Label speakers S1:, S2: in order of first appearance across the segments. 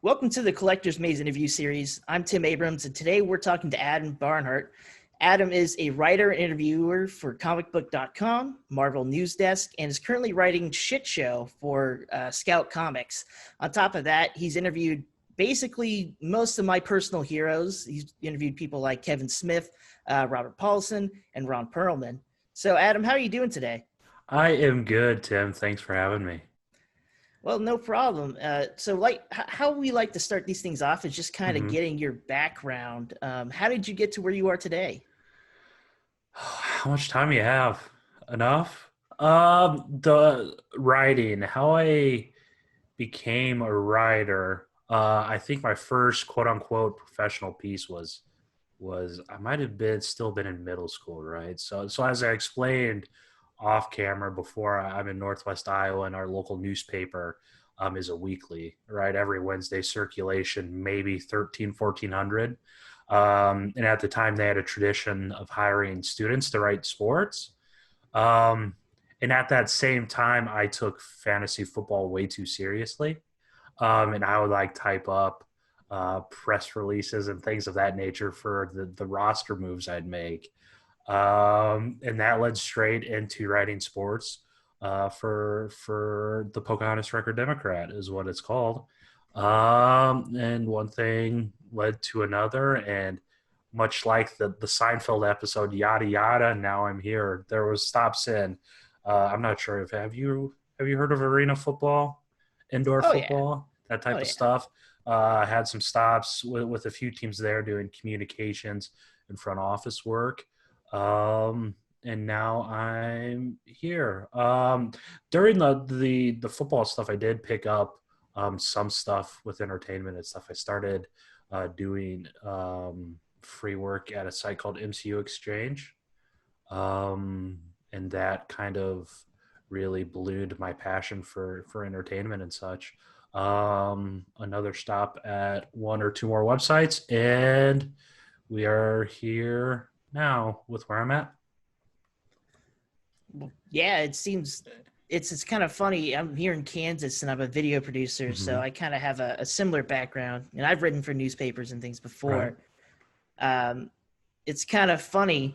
S1: Welcome to the Collector's Maze interview series. I'm Tim Abrams, and today we're talking to Adam Barnhardt. Adam is a writer and interviewer for comicbook.com, Marvel News Desk, and is currently writing ShitShow for Scout Comics. On top of that, he's interviewed basically most of my personal heroes. He's interviewed people like Kevin Smith, Robert Paulson, and Ron Perlman. So, Adam, how are you doing today?
S2: I am good, Tim. Thanks for having me.
S1: Well, no problem. How we like to start these things off is just kind of
S2: hmm
S1: getting your background. How did you get to where you are today?
S2: How much time you have? Enough? The writing, how I became a writer. I think my first quote unquote professional piece was I might have been in middle school, right? So as I explained off camera before, I'm in Northwest Iowa, and our local newspaper is a weekly, right? Every Wednesday circulation, maybe 1,400. And at the time, they had a tradition of hiring students to write sports. Um, and at that same time, I took fantasy football way too seriously. And I would like type up press releases and things of that nature for the roster moves I'd make. And that led straight into writing sports for the Pocahontas Record Democrat is what it's called. And one thing led to another, and much like the Seinfeld episode, yada yada. Now I'm here. There was stops in. I'm not sure if have you heard of arena football, indoor
S1: Oh yeah,
S2: football, that
S1: oh
S2: type of
S1: yeah.
S2: stuff. Had some stops with a few teams there doing communications and front office work. And now I'm here. During the football stuff, I did pick up some stuff with entertainment and stuff. I started doing free work at a site called MCU Exchange, and that kind of really ballooned my passion for entertainment and such. Another stop at one or two more websites, and we are here now with where I'm at.
S1: Yeah, it seems it's kind of funny. I'm here in Kansas, and I'm a video producer, so
S2: hmm
S1: I kind of have a similar background. And I've written for newspapers and things
S2: Right.
S1: before. Um, it's kind of funny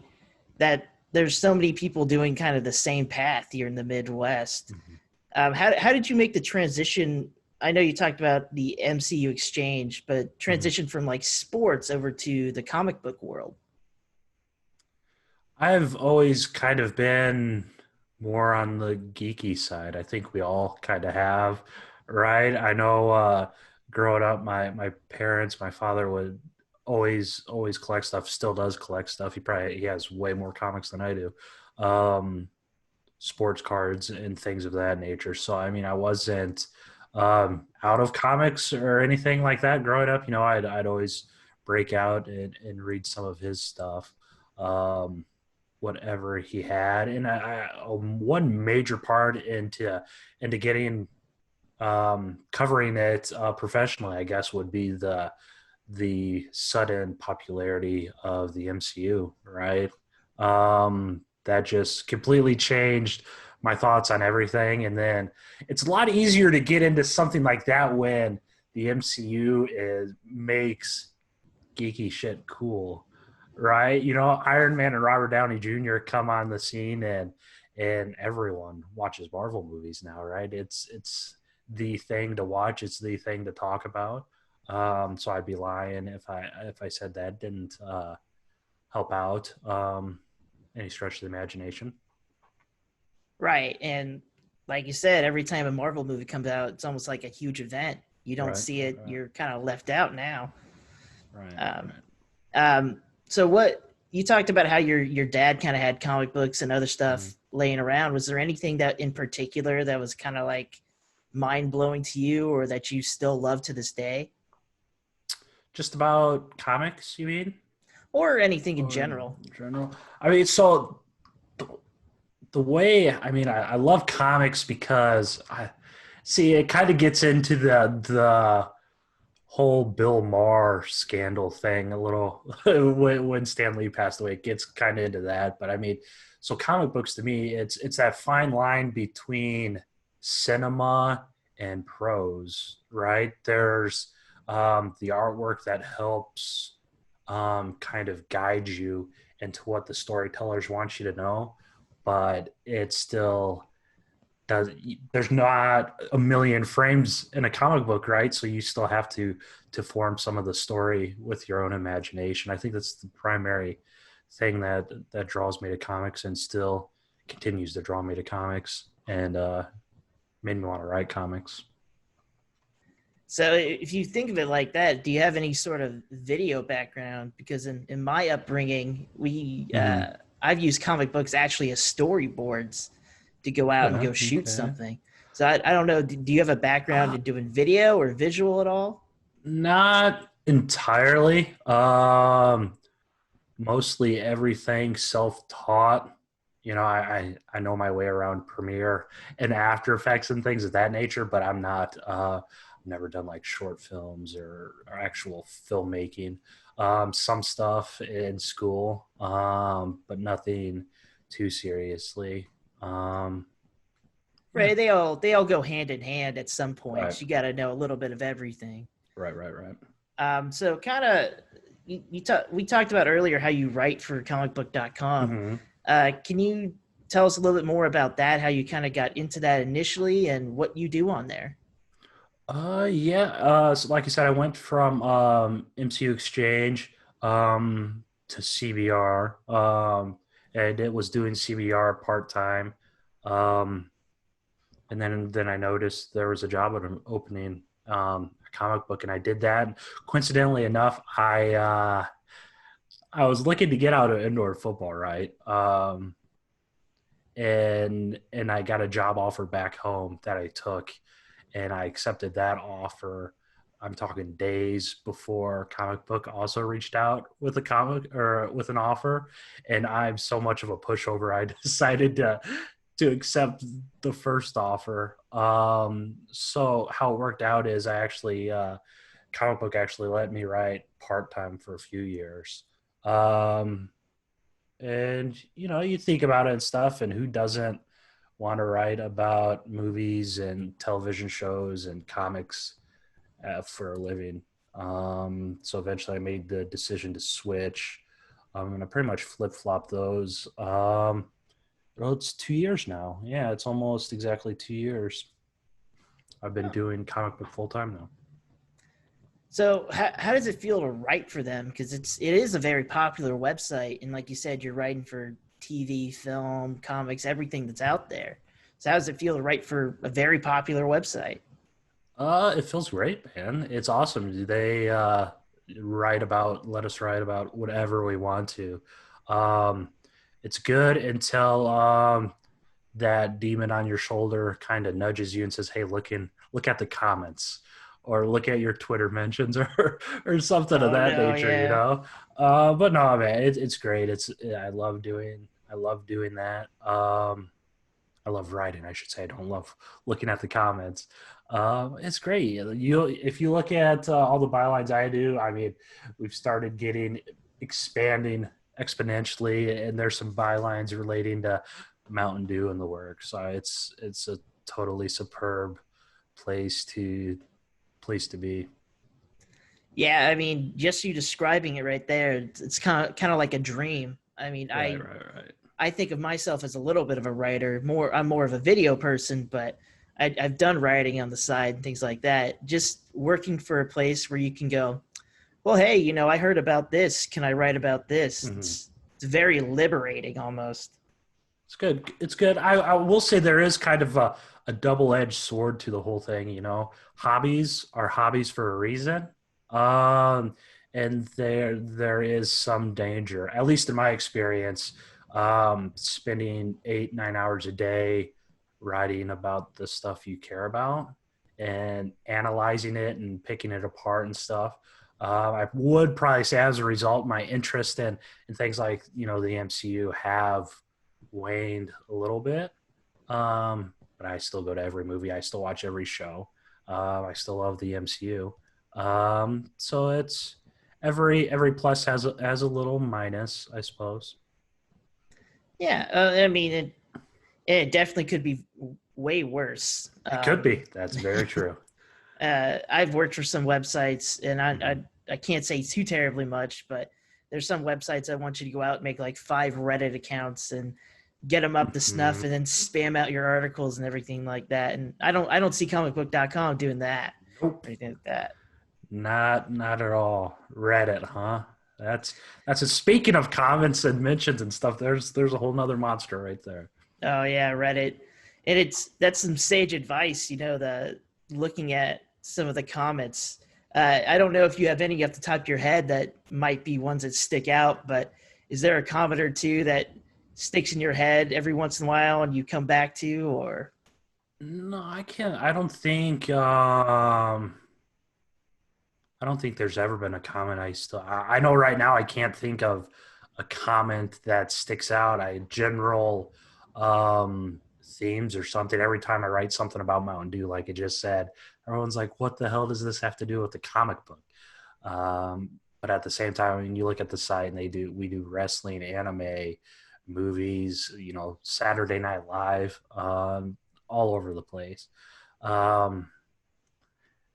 S1: that there's so many people doing kind of the same path here in the Midwest.
S2: hmm
S1: How did you make the transition? I know you talked about the MCU exchange, but
S2: hmm
S1: transition from like sports over to the comic book world.
S2: I've always kind of been more on the geeky side. I think we all kind of have, right? I know growing up, my parents, my father would always collect stuff, still does collect stuff. He has way more comics than I do. Um, Sports cards and things of that nature. So I mean, I wasn't out of comics or anything like that growing up. You know, I'd always break out and read some of his stuff, whatever he had. And one major part into getting covering it professionally, I guess, would be the sudden popularity of the MCU, right? That just completely changed my thoughts on everything. And then it's a lot easier to get into something like that when the MCU makes geeky shit cool, right? You know, Iron Man and Robert Downey Jr. come on the scene, and everyone watches Marvel movies now, right? It's the thing to watch. It's the thing to talk about. So I'd be lying if I said that didn't help out any stretch of the imagination.
S1: Right. And like you said, every time a Marvel movie comes out, it's almost like a huge event. You don't
S2: Right,
S1: see it,
S2: right,
S1: you're kind of left out now.
S2: right,
S1: Um,
S2: right.
S1: so what you talked about how your dad kind of had comic books and other
S2: Mhm.
S1: stuff laying around. Was there anything that in particular that was kind of like mind blowing to you or that you still love to this day?
S2: Just about comics, you mean,
S1: Or anything in
S2: or
S1: general?
S2: in general? I mean, so the way I mean, I love comics because I see it kind of gets into the whole Bill Maher scandal thing a little when Stan Lee passed away. It gets kind of into that, but I mean, so comic books to me, it's that fine line between cinema and prose, right? There's the artwork that helps kind of guide you into what the storytellers want you to know, but it still does. There's not a million frames in a comic book, right? So you still have to form some of the story with your own imagination. I think that's the primary thing that draws me to comics and still continues to draw me to comics and made me want to write comics.
S1: So if you think of it like that, do you have any sort of video background? Because in my upbringing,
S2: Mm-hmm.
S1: I've used comic books actually as storyboards to go out and
S2: Yeah,
S1: go shoot
S2: okay.
S1: something. So I don't know. Do you have a background
S2: Uh,
S1: in doing video or visual at all?
S2: Not entirely. Mostly everything self-taught. I know my way around Premiere and After Effects and things of that nature, but I'm not. I've never done like short films or actual filmmaking. Some stuff in school, but nothing too seriously. Um, yeah,
S1: Right. They all go hand in hand at some
S2: right,
S1: points. You got to know a little bit of everything.
S2: right.
S1: So kind of we talked about earlier how you write for comicbook.com.
S2: Mm-hmm.
S1: Can you tell us a little bit more about that, how you kind of got into that initially and what you do on there?
S2: Yeah. So like you said, I went from MCU Exchange to CBR, and it was doing CBR part time. Um, and then I noticed there was a job opening, a comic book, and I did that. Coincidentally enough, I was looking to get out of indoor football, right? And I got a job offer back home that I took, and I accepted that offer. I'm talking days before comic book also reached out with a comic or with an offer, and I'm so much of a pushover. I decided to accept the first offer. So how it worked out is I actually comic book actually let me write part time for a few years. Um, and you think about it and stuff, and who doesn't want to write about movies and television shows and comics for a living. So eventually I made the decision to switch, and I pretty much flip-flopped those. Well, it's 2 years now. Yeah, it's almost exactly 2 years I've been
S1: Huh.
S2: doing comic book full-time now.
S1: So how does it feel to write for them? Because it is a very popular website, and like you said, you're writing for TV, film, comics, everything that's out there. So how does it feel to write for a very popular website?
S2: It feels great, man. It's awesome. They let us write about whatever we want to. Um, it's good until that demon on your shoulder kind of nudges you and says, "Hey, look at the comments, or look at your Twitter mentions, or something of
S1: Oh
S2: that
S1: no,
S2: nature."
S1: yeah.
S2: But no, man, it's great. I love doing that. I love writing, I should say. I don't love looking at the comments. It's great. If you look at all the bylines I do, I mean, we've started getting expanding exponentially, and there's some bylines relating to Mountain Dew and the work. So it's a totally superb place to place to be.
S1: Yeah, I mean, just you describing it right there, it's kind of like a dream. I mean,
S2: Right.
S1: I think of myself as a little bit of a writer. I'm more of a video person, but I've done writing on the side and things like that. Just working for a place where you can go, well, hey, I heard about this. Can I write about this?
S2: Mm-hmm.
S1: It's very liberating almost.
S2: It's good. It's good. I will say there is kind of a double-edged sword to the whole thing. Hobbies are hobbies for a reason, um, and there is some danger, at least in my experience, spending 8 9 hours a day writing about the stuff you care about and analyzing it and picking it apart and stuff. I would probably say, as a result, my interest in things like the MCU have waned a little bit. But I still go to every movie. I still watch every show. I still love the MCU. So it's every plus has a little minus, I suppose.
S1: Yeah, I mean, it definitely could be way worse.
S2: It could be. That's very true.
S1: I've worked for some websites, and
S2: Mhm.
S1: I can't say too terribly much, but there's some websites I want you to go out and make like 5 Reddit accounts and get them up to snuff,
S2: Mhm.
S1: and then spam out your articles and everything like that. And I don't see comicbook.com doing that
S2: Nope.
S1: or anything like that.
S2: Not at all. Reddit, huh? That's a speaking of comments and mentions and stuff. There's a whole nother monster right there.
S1: Oh yeah, Reddit, and that's some sage advice. The looking at some of the comments. I don't know if you have any off the top of your head that might be ones that stick out, but is there a comment or two that sticks in your head every once in a while and you come back to, or?
S2: No, I can't. I don't think there's ever been a comment I know right now I can't think of a comment that sticks out. I general themes or something. Every time I write something about Mountain Dew, like it just said, everyone's like, "What the hell does this have to do with the comic book?" But at the same time, when you look at the site, and we do wrestling, anime, movies, Saturday Night Live, all over the place. Um,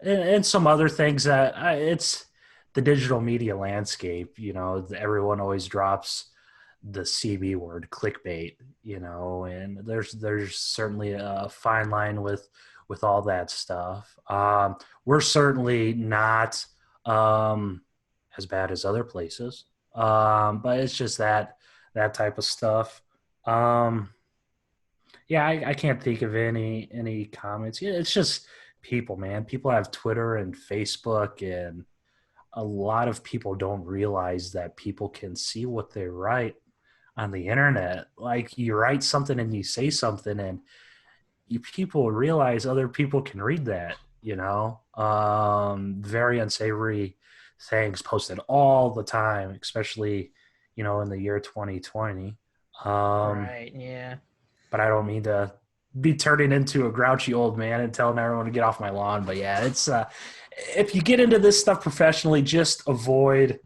S2: and some other things that it's the digital media landscape. Everyone always drops the CB word, clickbait. And there's certainly a fine line with all that stuff. We're certainly not as bad as other places, but it's just that type of stuff. Um, yeah, I can't think of any comments. Yeah, it's just people, man. People have Twitter and Facebook, and a lot of people don't realize that people can see what they write on the internet. Like you write something and you say something, and people realize other people can read that. Very unsavory things posted all the time, especially in the year 2020. Um,
S1: Right, yeah.
S2: but I don't mean to be turning into a grouchy old man and telling everyone to get off my lawn. But yeah, it's if you get into this stuff professionally, just avoid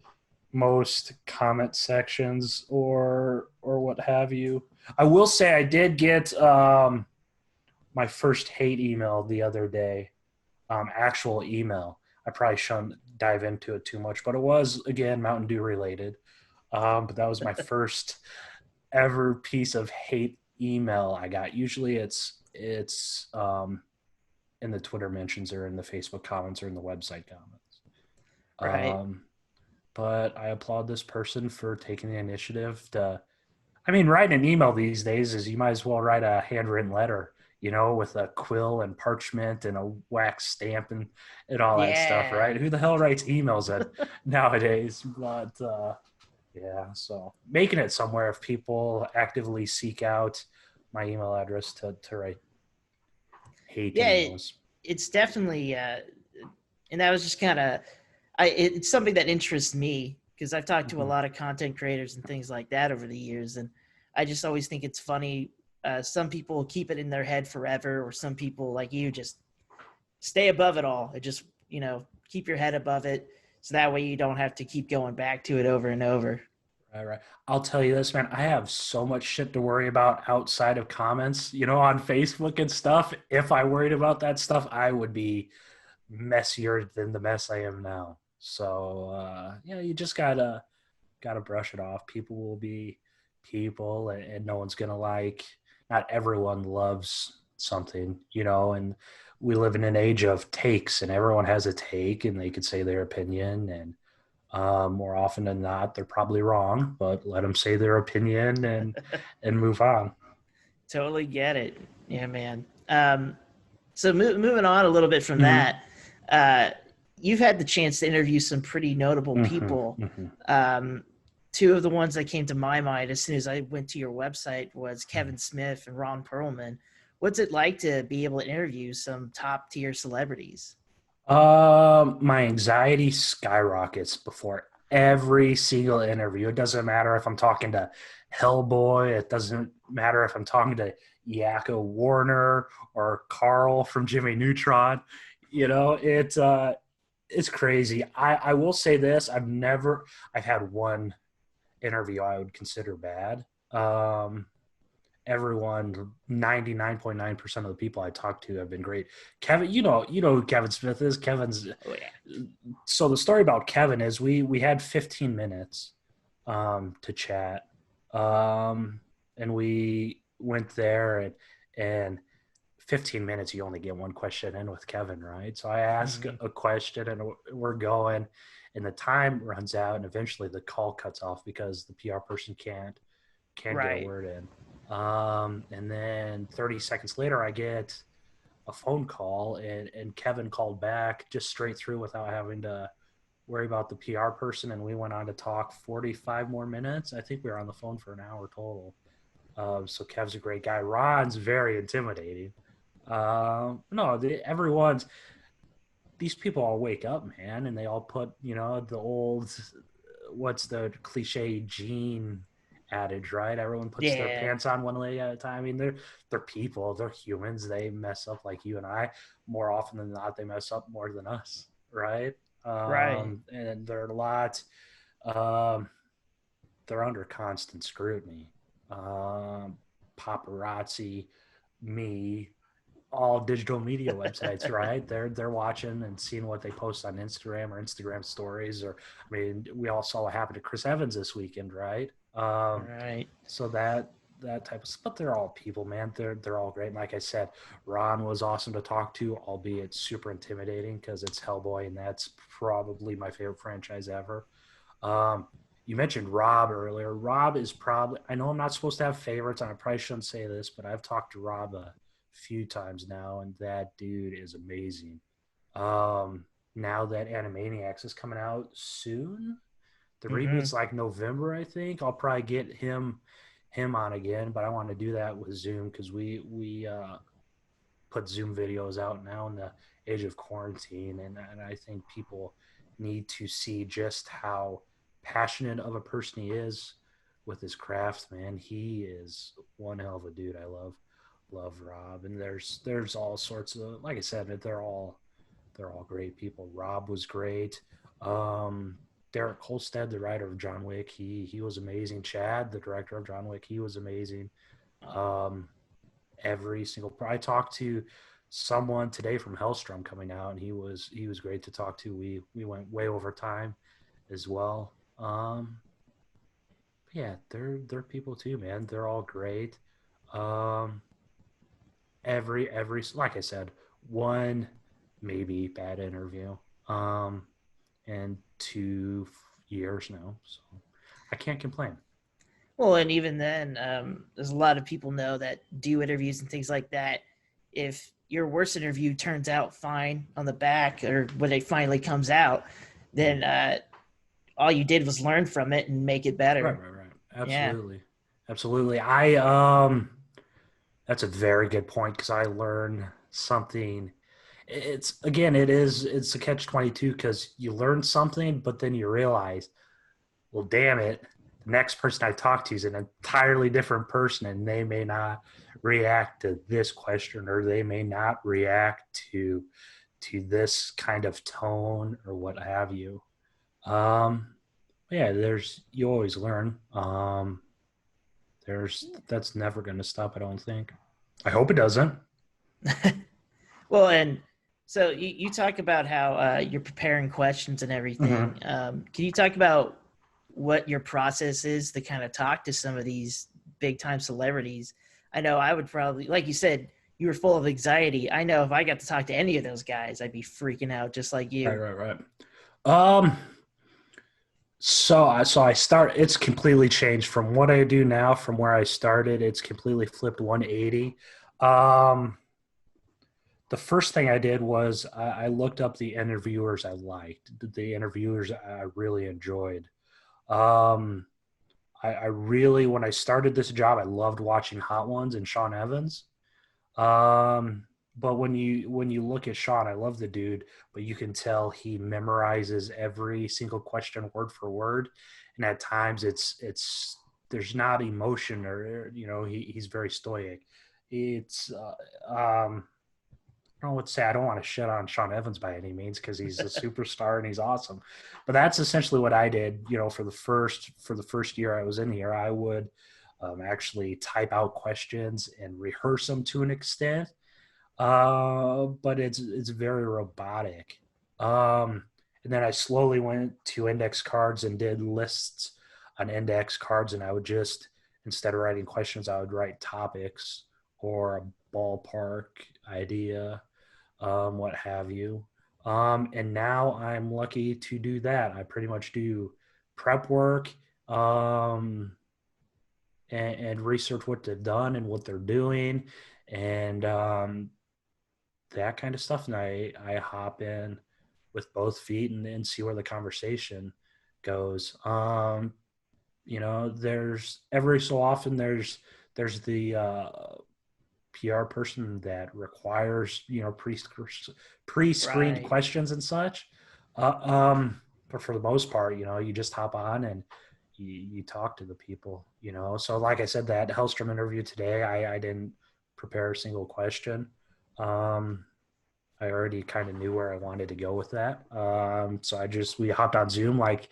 S2: most comment sections or what have you. I will say I did get my first hate email the other day, actual email. I probably shouldn't dive into it too much, but it was again Mountain Dew related. But that was my first ever piece of hate email I got. Usually it's in the Twitter mentions or in the Facebook comments or in the website comments.
S1: Right.
S2: But I applaud this person for taking the initiative to. I mean, writing an email these days is you might as well write a handwritten letter, with a quill and parchment and a wax stamp and all that stuff,
S1: Yeah.
S2: right? Who the hell writes emails nowadays? But yeah, so making it somewhere if people actively seek out my email address to write hate
S1: Yeah,
S2: emails.
S1: it's definitely and that was just kind of it's something that interests me because I've talked to a
S2: Mm-hmm.
S1: lot of content creators and things like that over the years, and I just always think it's funny. Some people keep it in their head forever, or some people like you just stay above it all. It just keep your head above it, so that way you don't have to keep going back to it over and over.
S2: Right, right. I'll tell you this, man. I have so much shit to worry about outside of comments, on Facebook and stuff. If I worried about that stuff, I would be messier than the mess I am now. So yeah, you just gotta brush it off. People will be people, and no one's gonna like. Not everyone loves something, and we live in an age of takes, and everyone has a take, and they could say their opinion, and more often than not, they're probably wrong. But let them say their opinion and move on.
S1: Totally get it. Yeah, man. So moving on a little bit from
S2: Mm-hmm.
S1: that, uh, you've had the chance to interview some pretty notable
S2: Mm-hmm.
S1: people.
S2: Mm-hmm.
S1: Um, Two of the ones that came to my mind as soon as I went to your website was
S2: Mm-hmm.
S1: Kevin Smith and Ron Perlman. What's it like to be able to interview some top tier celebrities?
S2: My anxiety skyrockets before every single interview. It doesn't matter if I'm talking to Hellboy. It doesn't matter if I'm talking to Yakko Warner or Carl from Jimmy Neutron. It's crazy. I will say this: I've had one interview I would consider bad. everyone, 99.9% of the people I talk to have been great. Kevin, you know who Kevin Smith is.
S1: Oh yeah.
S2: So the story about Kevin is we had 15 minutes to chat. And we went there and 15 minutes, you only get one question in with Kevin, right? So I ask
S1: Mhm.
S2: a question and we're going, and the time runs out, and eventually the call cuts off because the PR person can't get a
S1: Right.
S2: word in. And then 30 seconds later, I get a phone call, and Kevin called back just straight through without having to worry about the PR person, and we went on to talk 45 more minutes. I think we were on the phone for an hour total. So Kev's a great guy. Ron's very intimidating. No, everyone's these people all wake up, man, and they all put, the old, what's the cliche gene adage, right? Everyone puts their
S1: Yeah.
S2: pants on one leg at a time. I mean, they're people, they're humans. They mess up like you and I. More often than not, they mess up more than us, right?
S1: Right.
S2: And they're a lot. Um, they're under constant scrutiny. Um, Paparazzi, me, all digital media websites, right? They're watching and seeing what they post on Instagram or Instagram stories. Or I mean, we all saw what happened to Chris Evans this weekend, right?
S1: Right.
S2: So that type of stuff. But they're all people, man. They're all great. And like I said, Ron was awesome to talk to, albeit super intimidating because it's Hellboy, and that's probably my favorite franchise ever. Um, you mentioned Rob earlier. Rob is probably, I know I'm not supposed to have favorites, and I probably shouldn't say this, but I've talked to Rob a few times now, and that dude is amazing. Now that Animaniacs is coming out soon, the
S1: Hmm.
S2: reboot's like November, I think. I'll probably get him on again, but I want to do that with Zoom because we put Zoom videos out now in the age of quarantine, and I think people need to see just how passionate of a person he is with his craft. Man, he is one hell of a dude. I love Rob, and there's all sorts of, like I said, they're all great people. Rob was great. Um, Derek Kolstad, the writer of John Wick, he was amazing. Chad, the director of John Wick, he was amazing. Um, every single. I talked to someone today from Hellstrom coming out, and he was great to talk to. We went way over time as well. Yeah, they're people too, man. They're all great. Um, every like I said, one maybe bad interview, and 2 years now, so I can't complain.
S1: Well, and even then, there's a lot of people know that do interviews and things like that. If your worst interview turns out fine on the back or when it finally comes out, then all you did was learn from it and make it
S2: Right,
S1: better.
S2: right, right.
S1: Yeah.
S2: Absolutely. I That's a very good point because I learned something. It's a catch 22 because you learn something, but then you realize, well, damn it, the next person I talk to is an entirely different person, and they may not react to this question, or they may not react to this kind of tone or what have you. Um, yeah, there's you always learn. That's never going to stop. I don't think. I hope it doesn't.
S1: Well, and so you talk about how you're preparing questions and everything.
S2: Mm-hmm.
S1: Can you talk about what your process is to kind of talk to some of these big time celebrities? I know I would probably, like you said, you were full of anxiety. I know if I got to talk to any of those guys, I'd be freaking out just like
S2: Right,
S1: you.
S2: right, right. Um, so I start. It's completely changed from what I do now, from where I started. It's completely flipped 180. Um, the first thing I did was I looked up the interviewers I liked, the interviewers I really enjoyed. Um, I really, when I started this job, I loved watching Hot Ones and Sean Evans. But when you look at Sean, I love the dude, but you can tell he memorizes every single question word for word, and at times it's there's not emotion, or he's very stoic. It's I don't know what to say. I don't want to shit on Sean Evans by any means because he's a superstar and he's awesome, but that's essentially what I did. For the first year I was in here, I would actually type out questions and rehearse them to an extent. But it's very robotic. And then I slowly went to index cards and did lists on index cards, and I would just, instead of writing questions, I would write topics or a ballpark idea, what have you. And now I'm lucky to do that. I pretty much do prep work, and research what they've done and what they're doing, and that kind of stuff. And I hop in with both feet and see where the conversation goes. There's every so often there's the PR person that requires pre-screened
S1: Right.
S2: questions and such. But for the most part, you just hop on and you talk to the people. So like I said, that Hellstrom interview today, I didn't prepare a single question. I already kind of knew where I wanted to go with that. So we hopped on Zoom like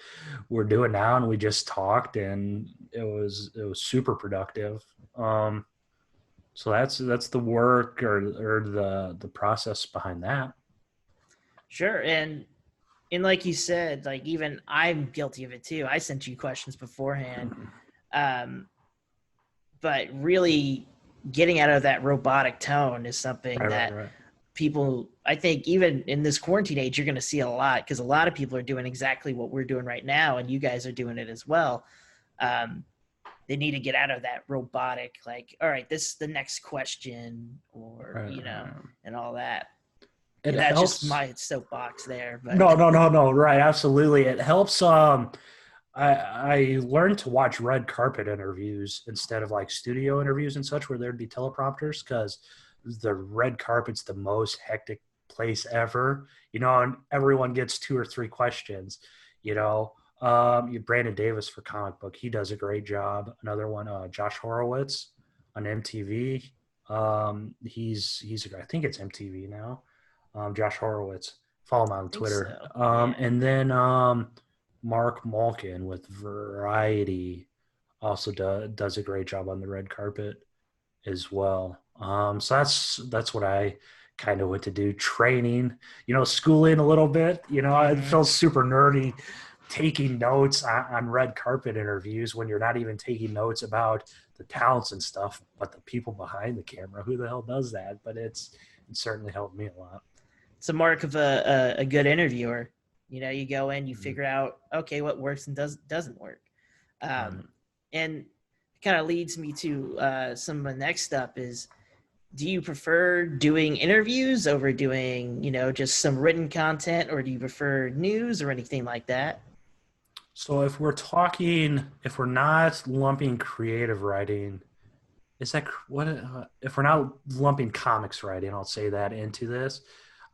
S2: we're doing now, and we just talked, and it was super productive. So that's the work or the process behind that.
S1: Sure. And like you said, like even I'm guilty of it too. I sent you questions beforehand. But really getting out of that robotic tone is something that
S2: Right.
S1: people, I think even in this quarantine age, you're going to see a lot, because a lot of people are doing exactly what we're doing right now, and you guys are doing it as well. They need to get out of that robotic, like, all right, this is the next question, or,
S2: Right.
S1: and all that.
S2: It
S1: And that's just
S2: helps.
S1: my soapbox there. But
S2: No. Right. Absolutely. It helps. I learned to watch red carpet interviews instead of like studio interviews and such where there'd be teleprompters, because the red carpet's the most hectic place ever, and everyone gets 2 or 3 questions, Brandon Davis for Comic Book. He does a great job. Another one, Josh Horowitz on MTV. I think it's MTV now. Josh Horowitz. Follow him on
S1: I think
S2: Twitter.
S1: so. Yeah.
S2: And then Mark Malkin with Variety also does a great job on the red carpet as well. So that's what I kind of went to do, training, schooling a little bit. I feel super nerdy taking notes on red carpet interviews when you're not even taking notes about the talents and stuff, but the people behind the camera. Who the hell does that? But it certainly helped me a lot.
S1: It's a mark of a good interviewer. You go in, you figure out, okay, what works and doesn't work. And kind of leads me to some of the next stuff is, do you prefer doing interviews over doing, just some written content, or do you prefer news or anything like that?
S2: So if we're not lumping creative writing, is that what? If we're not lumping comics writing, I'll say that into this.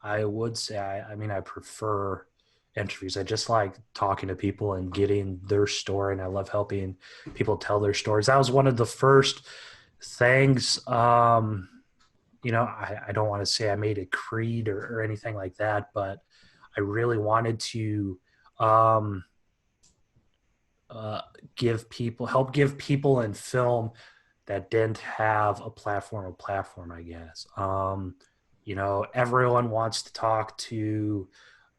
S2: I would say, I prefer interviews. I just like talking to people and getting their story, and I love helping people tell their stories. That was one of the first things. I don't want to say I made a creed or anything like that, but I really wanted to help give people in film that didn't have a platform, I guess. Everyone wants to talk to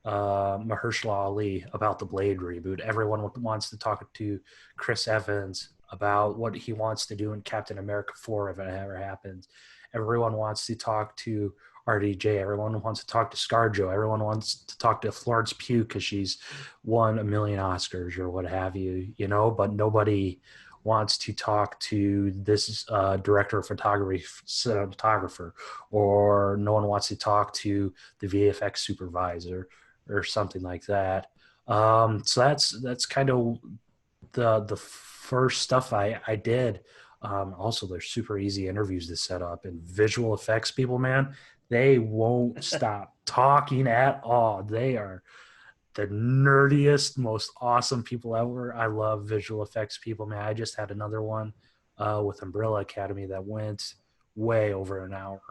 S2: Mahershala Ali about the Blade reboot. Everyone wants to talk to Chris Evans about what he wants to do in Captain America 4 if it ever happens. Everyone wants to talk to RDJ. Everyone wants to talk to ScarJo. Everyone wants to talk to Florence Pugh because she's won a million Oscars or what have you, but nobody wants to talk to this director of photography, cinematographer, or no one wants to talk to the VFX supervisor or something like that. So that's kind of the first stuff I did. Also, they're super easy interviews to set up, and visual effects people, man, they won't stop talking at all. They are the nerdiest, most awesome people ever. I love visual effects people, man. I just had another one with Umbrella Academy that went way over an hour.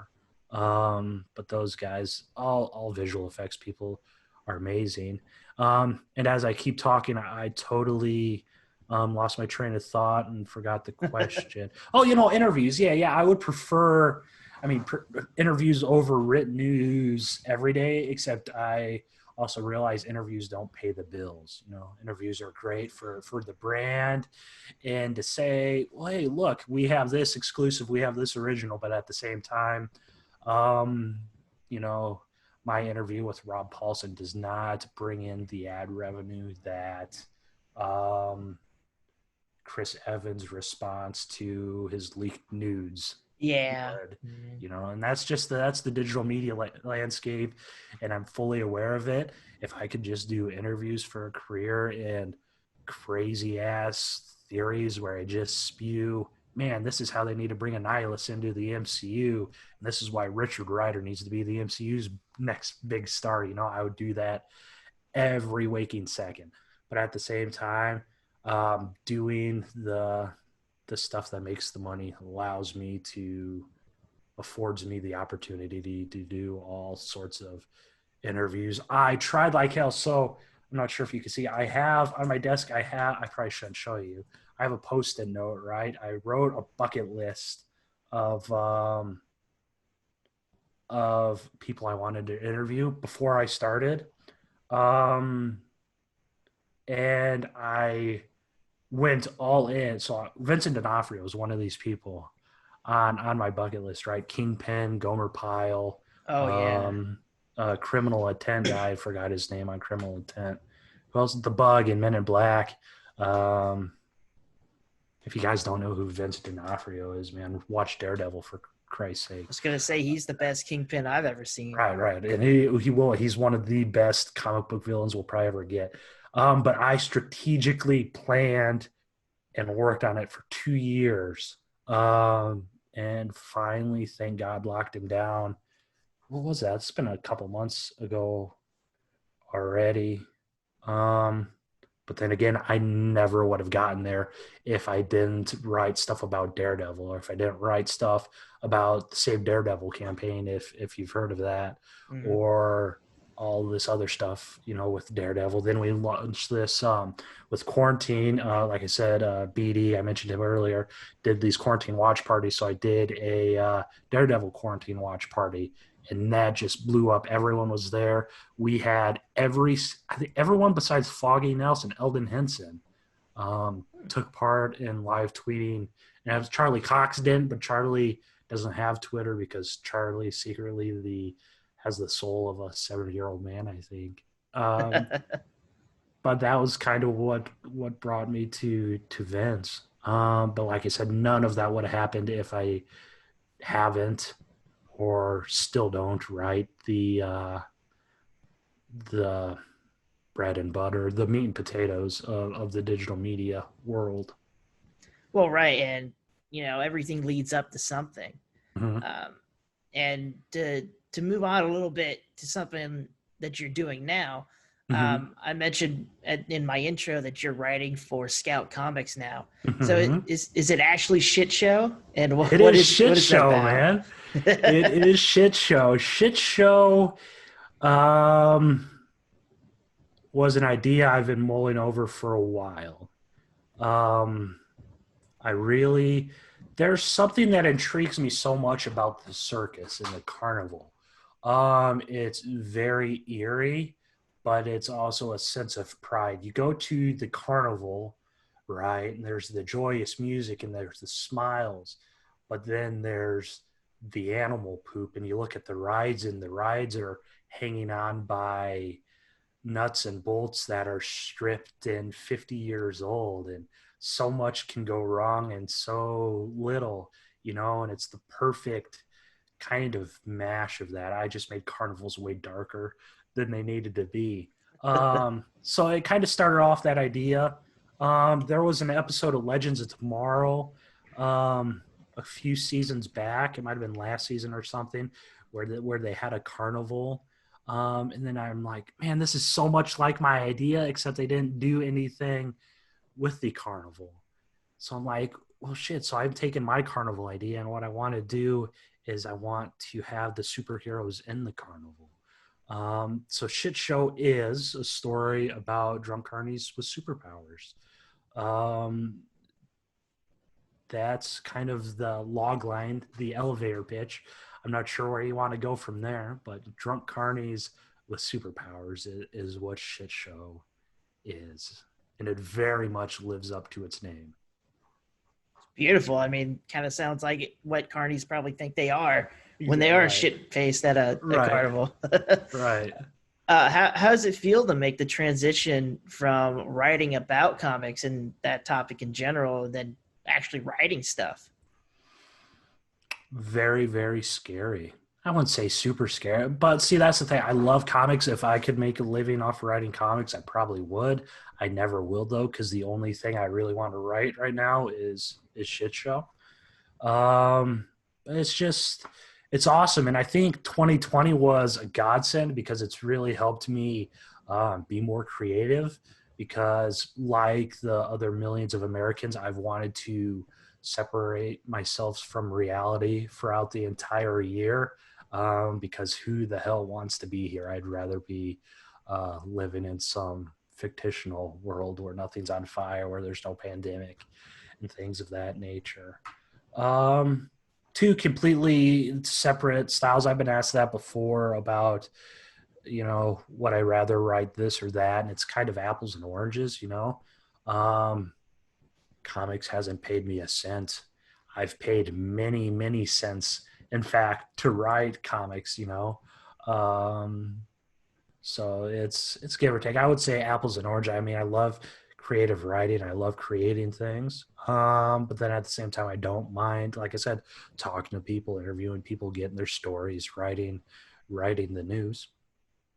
S2: But those guys, all visual effects people, are amazing. And as I keep talking, I totally Lost my train of thought and forgot the question. Oh, interviews. Yeah. I would prefer, interviews over written news every day, except I also realize interviews don't pay the bills. Interviews are great for the brand and to say, well, hey, look, we have this exclusive, we have this original, but at the same time, um, you know, my interview with Rob Paulson does not bring in the ad revenue that um, Chris Evans' response to his leaked nudes
S1: Yeah.
S2: would, and that's the digital media landscape, and I'm fully aware of it. If I could just do interviews for a career and crazy ass theories where I just spew, man, this is how they need to bring a nihilist into the MCU, and this is why Richard Rider needs to be the MCU's next big star. I would do that every waking second. But at the same time, doing the stuff that makes the money allows me to affords me the opportunity to do all sorts of interviews. I tried like hell. So I'm not sure if you can see, I have on my desk, I probably shouldn't show you. I have a post-it note, right? I wrote a bucket list of people I wanted to interview before I started. Um, and I went all in. So Vincent D'Onofrio was one of these people on my bucket list, right? Kingpin, Gomer Pyle,
S1: Oh yeah.
S2: Criminal Intent guy. I forgot his name on Criminal Intent. Who else? The Bug in Men in Black. Um, if you guys don't know who Vincent D'Onofrio is, man, watch Daredevil for Christ's sake.
S1: I was gonna say he's the best Kingpin I've ever seen.
S2: Right, and he's one of the best comic book villains we'll probably ever get. But I strategically planned and worked on it for 2 years. And finally, thank God, locked him down. What was that? It's been a couple months ago already. But then again, I never would have gotten there if I didn't write stuff about Daredevil, or if I didn't write stuff about the Save Daredevil campaign, if you've heard of that, or all this other stuff, with Daredevil. Then we launched this with quarantine. Like I said, BD, I mentioned him earlier, did these quarantine watch parties. So I did a Daredevil quarantine watch party, and that just blew up. Everyone was there. We had I think everyone besides Foggy Nelson, Eldon Henson, took part in live tweeting. And Charlie Cox didn't, but Charlie doesn't have Twitter because Charlie secretly has the soul of a 70-year-old man, I think. But that was kind of what brought me to Vince. But like I said, none of that would have happened if I haven't or still don't write the bread and butter, the meat and potatoes of the digital media world.
S1: Well, right, and everything leads up to something.
S2: Mm-hmm.
S1: And to move on a little bit to something that you're doing now, I mentioned in my intro that you're writing for Scout Comics now.
S2: Mm-hmm.
S1: So is it actually ShitShow? And
S2: It
S1: what
S2: is
S1: is
S2: ShitShow, man. It is ShitShow. ShitShow was an idea I've been mulling over for a while. There's something that intrigues me so much about the circus and the carnival. It's very eerie, but it's also a sense of pride. You go to the carnival, right? And there's the joyous music and there's the smiles, but then there's the animal poop. And you look at the rides, and the rides are hanging on by nuts and bolts that are stripped and 50 years old, and so much can go wrong and so little, and it's the perfect kind of mash of that. I just made carnivals way darker than they needed to be. So it kind of started off that idea. There was an episode of Legends of Tomorrow a few seasons back. It might have been last season or something, where they had a carnival. And then I'm like, man, this is so much like my idea, except they didn't do anything with the carnival. So I'm like, well, shit. So I've taken my carnival idea, and what I want to do is I want to have the superheroes in the carnival. So ShitShow is a story about drunk carnies with superpowers. Um, that's kind of the log line, the elevator pitch. I'm not sure where you want to go from there, but drunk carnies with superpowers is what Shit Show is, and it very much lives up to its name.
S1: Beautiful. I mean, kind of sounds like what carnies probably think they are when
S2: Yeah,
S1: they are
S2: right,
S1: shit faced at a
S2: right,
S1: carnival.
S2: right.
S1: How does it feel to make the transition from writing about comics and that topic in general, and then actually writing stuff?
S2: Very, very scary. I wouldn't say super scary, but see, that's the thing. I love comics. If I could make a living off writing comics, I probably would. I never will though, because the only thing I really want to write right now is shit show. Um, it's just it's awesome, and I think 2020 was a godsend because it's really helped me be more creative. Because like the other millions of Americans, I've wanted to separate myself from reality throughout the entire year. Because who the hell wants to be here? I'd rather be living in some fictional world where nothing's on fire, where there's no pandemic, and things of that nature. Um, Two completely separate styles. I've been asked that before about, would I rather write this or that? And it's kind of apples and oranges. Um, Comics hasn't paid me a cent. I've paid many, many cents, in fact, to write comics. Um, so it's give or take. I would say apples and orange. I mean, I love creative writing. I love creating things. But then at the same time, I don't mind, like I said, talking to people, interviewing people, getting their stories, writing the news.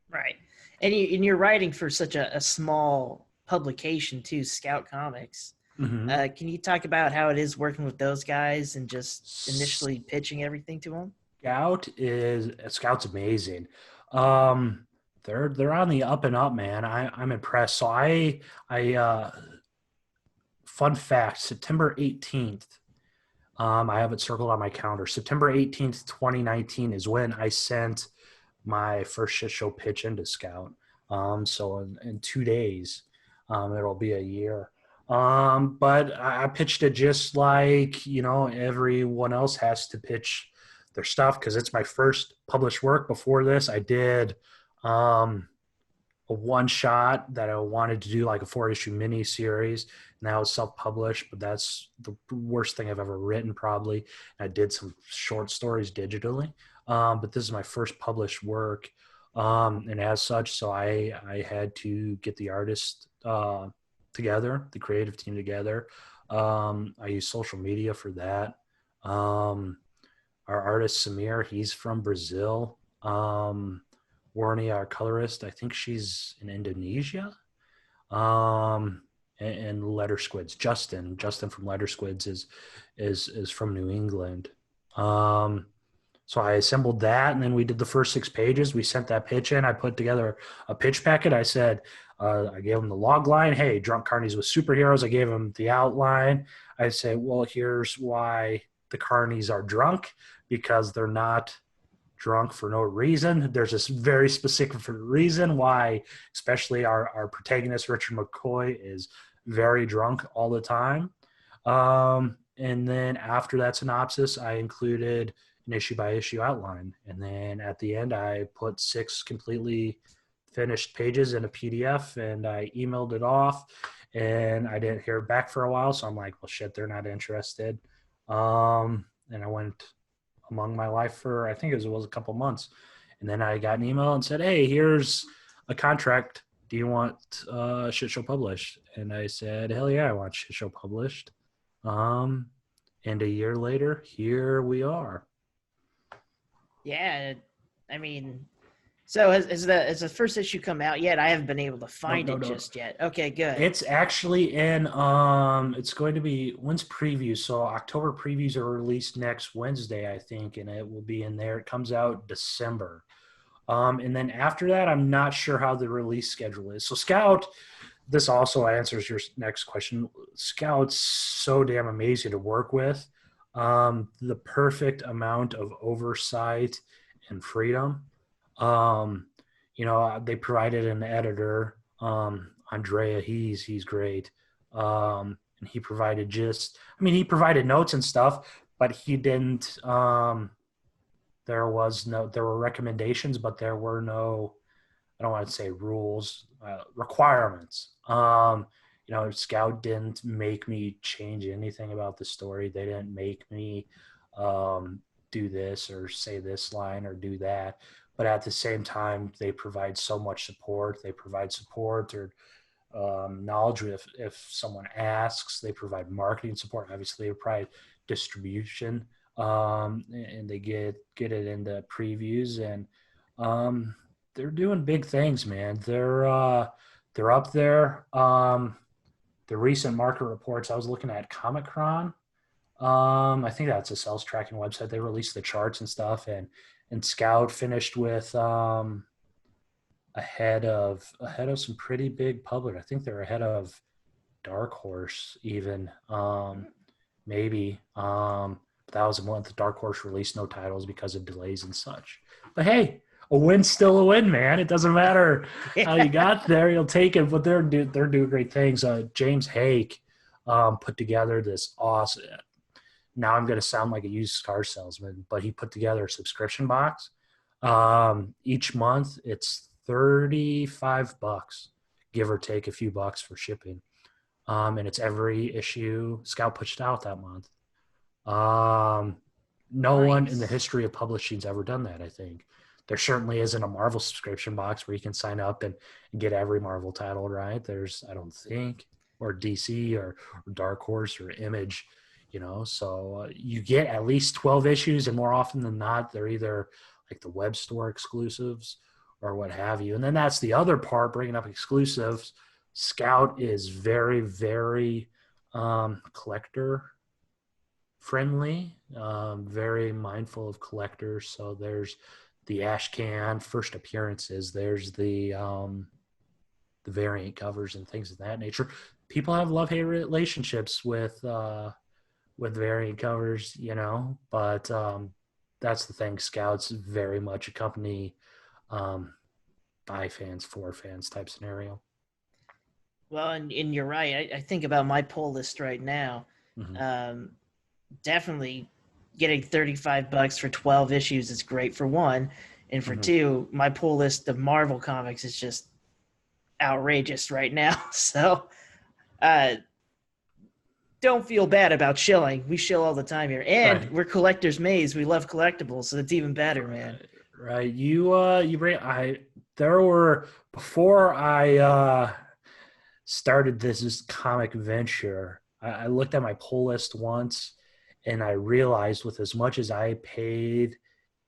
S1: Right. And you're writing for such a small publication too, Scout Comics.
S2: Mm-hmm.
S1: Can you talk about how it is working with those guys and just initially pitching everything to them?
S2: Scout's amazing. Um, they're on the up and up, man. I'm impressed. So I fun fact, September 18th. I have it circled on my calendar. September 18th, 2019 is when I sent my first shit show pitch into Scout. So in 2 days, it'll be a year. But I pitched it just like, everyone else has to pitch their stuff because it's my first published work. Before this, I did a one shot that I wanted to do like a 4-issue mini series. And that was self-published, but that's the worst thing I've ever written probably. I did some short stories digitally. But this is my first published work. And as such, so I had to get the artist together, the creative team together. I use social media for that. Our artist Samir, he's from Brazil. Warnie, our colorist, I think she's in Indonesia. And Letter Squids, Justin from Letter Squids is from New England. So I assembled that, and then we did the first 6 pages. We sent that pitch in. I put together a pitch packet. I said, I gave him the log line. Hey, drunk carnies with superheroes. I gave him the outline. I say, well, here's why the carnies are drunk, because they're not drunk for no reason. There's this very specific reason why, especially our protagonist, Richard McCoy, is very drunk all the time. And then after that synopsis, I included an issue by issue outline. And then at the end, I put 6 completely finished pages in a PDF, and I emailed it off, and I didn't hear back for a while. So I'm like, well, shit, they're not interested. And I went among my life for, I think it was a couple months. And then I got an email and said, hey, here's a contract. Do you want Shit Show published? And I said, hell yeah, I want Shit Show published. And a year later, here we are.
S1: Yeah, I mean, so has the first issue come out yet? I haven't been able to find it just yet. Okay, good.
S2: It's actually in it's going to be, when's previews? So October previews are released next Wednesday, I think, and it will be in there. It comes out December. And then after that, I'm not sure how the release schedule is. So Scout, this also answers your next question. Scout's so damn amazing to work with. The perfect amount of oversight and freedom. They provided an editor, Andrea. He's great. And he provided he provided notes and stuff, but he didn't, there were recommendations, but there were no, I don't want to say rules, requirements. Scout didn't make me change anything about the story. They didn't make me do this or say this line or do that. But at the same time, they provide so much support. They provide support or knowledge if someone asks. They provide marketing support. Obviously, they provide distribution, and they get it into previews, and they're doing big things, man. They're up there. The recent market reports, I was looking at Comic-Con. I think that's a sales tracking website. They released the charts and stuff, and Scout finished with ahead of some pretty big public. I think they're ahead of Dark Horse even, maybe. That was a month Dark Horse released no titles because of delays and such. But hey, a win's still a win, man. It doesn't matter how you got there, you'll take it. But they're doing great things. James Hake put together this awesome. Now I'm going to sound like a used car salesman, but he put together a subscription box. Each month it's $35, give or take a few bucks for shipping. And it's every issue Scout pushed out that month. No one in the history of publishing's ever done that, I think. There certainly isn't a Marvel subscription box where you can sign up and get every Marvel title, right? There's, I don't think, or DC or Dark Horse or Image, so you get at least 12 issues, and more often than not, they're either like the web store exclusives or what have you. And then that's the other part, bringing up exclusives. Scout is very, very collector friendly, very mindful of collectors. So there's the Ashcan first appearances. There's the variant covers and things of that nature. People have love-hate relationships with variant covers, but that's the thing. Scout's very much a company by fans, for fans type scenario.
S1: Well, and you're right. I think about my pull list right now.
S2: Mm-hmm.
S1: Definitely getting $35 for 12 issues is great for one. And for two, my pull list of Marvel comics is just outrageous right now. So don't feel bad about shilling. We shill all the time here. And we're collectors maze. We love collectibles, so it's even better, man.
S2: Right. Before I started this comic venture, I looked at my pull list once, and I realized with as much as I paid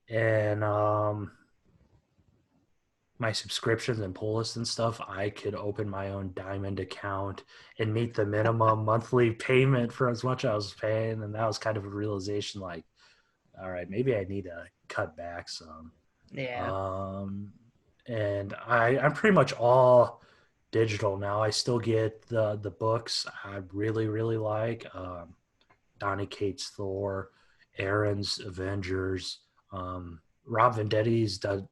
S2: and my subscriptions and pull lists and stuff, I could open my own Diamond account and meet the minimum monthly payment for as much I was paying. And that was kind of a realization like, all right, maybe I need to cut back some.
S1: Yeah.
S2: And I'm pretty much all digital now. I still get the books I really, really like. Donny Cates Thor, Aaron's Avengers, Rob Vendetti's does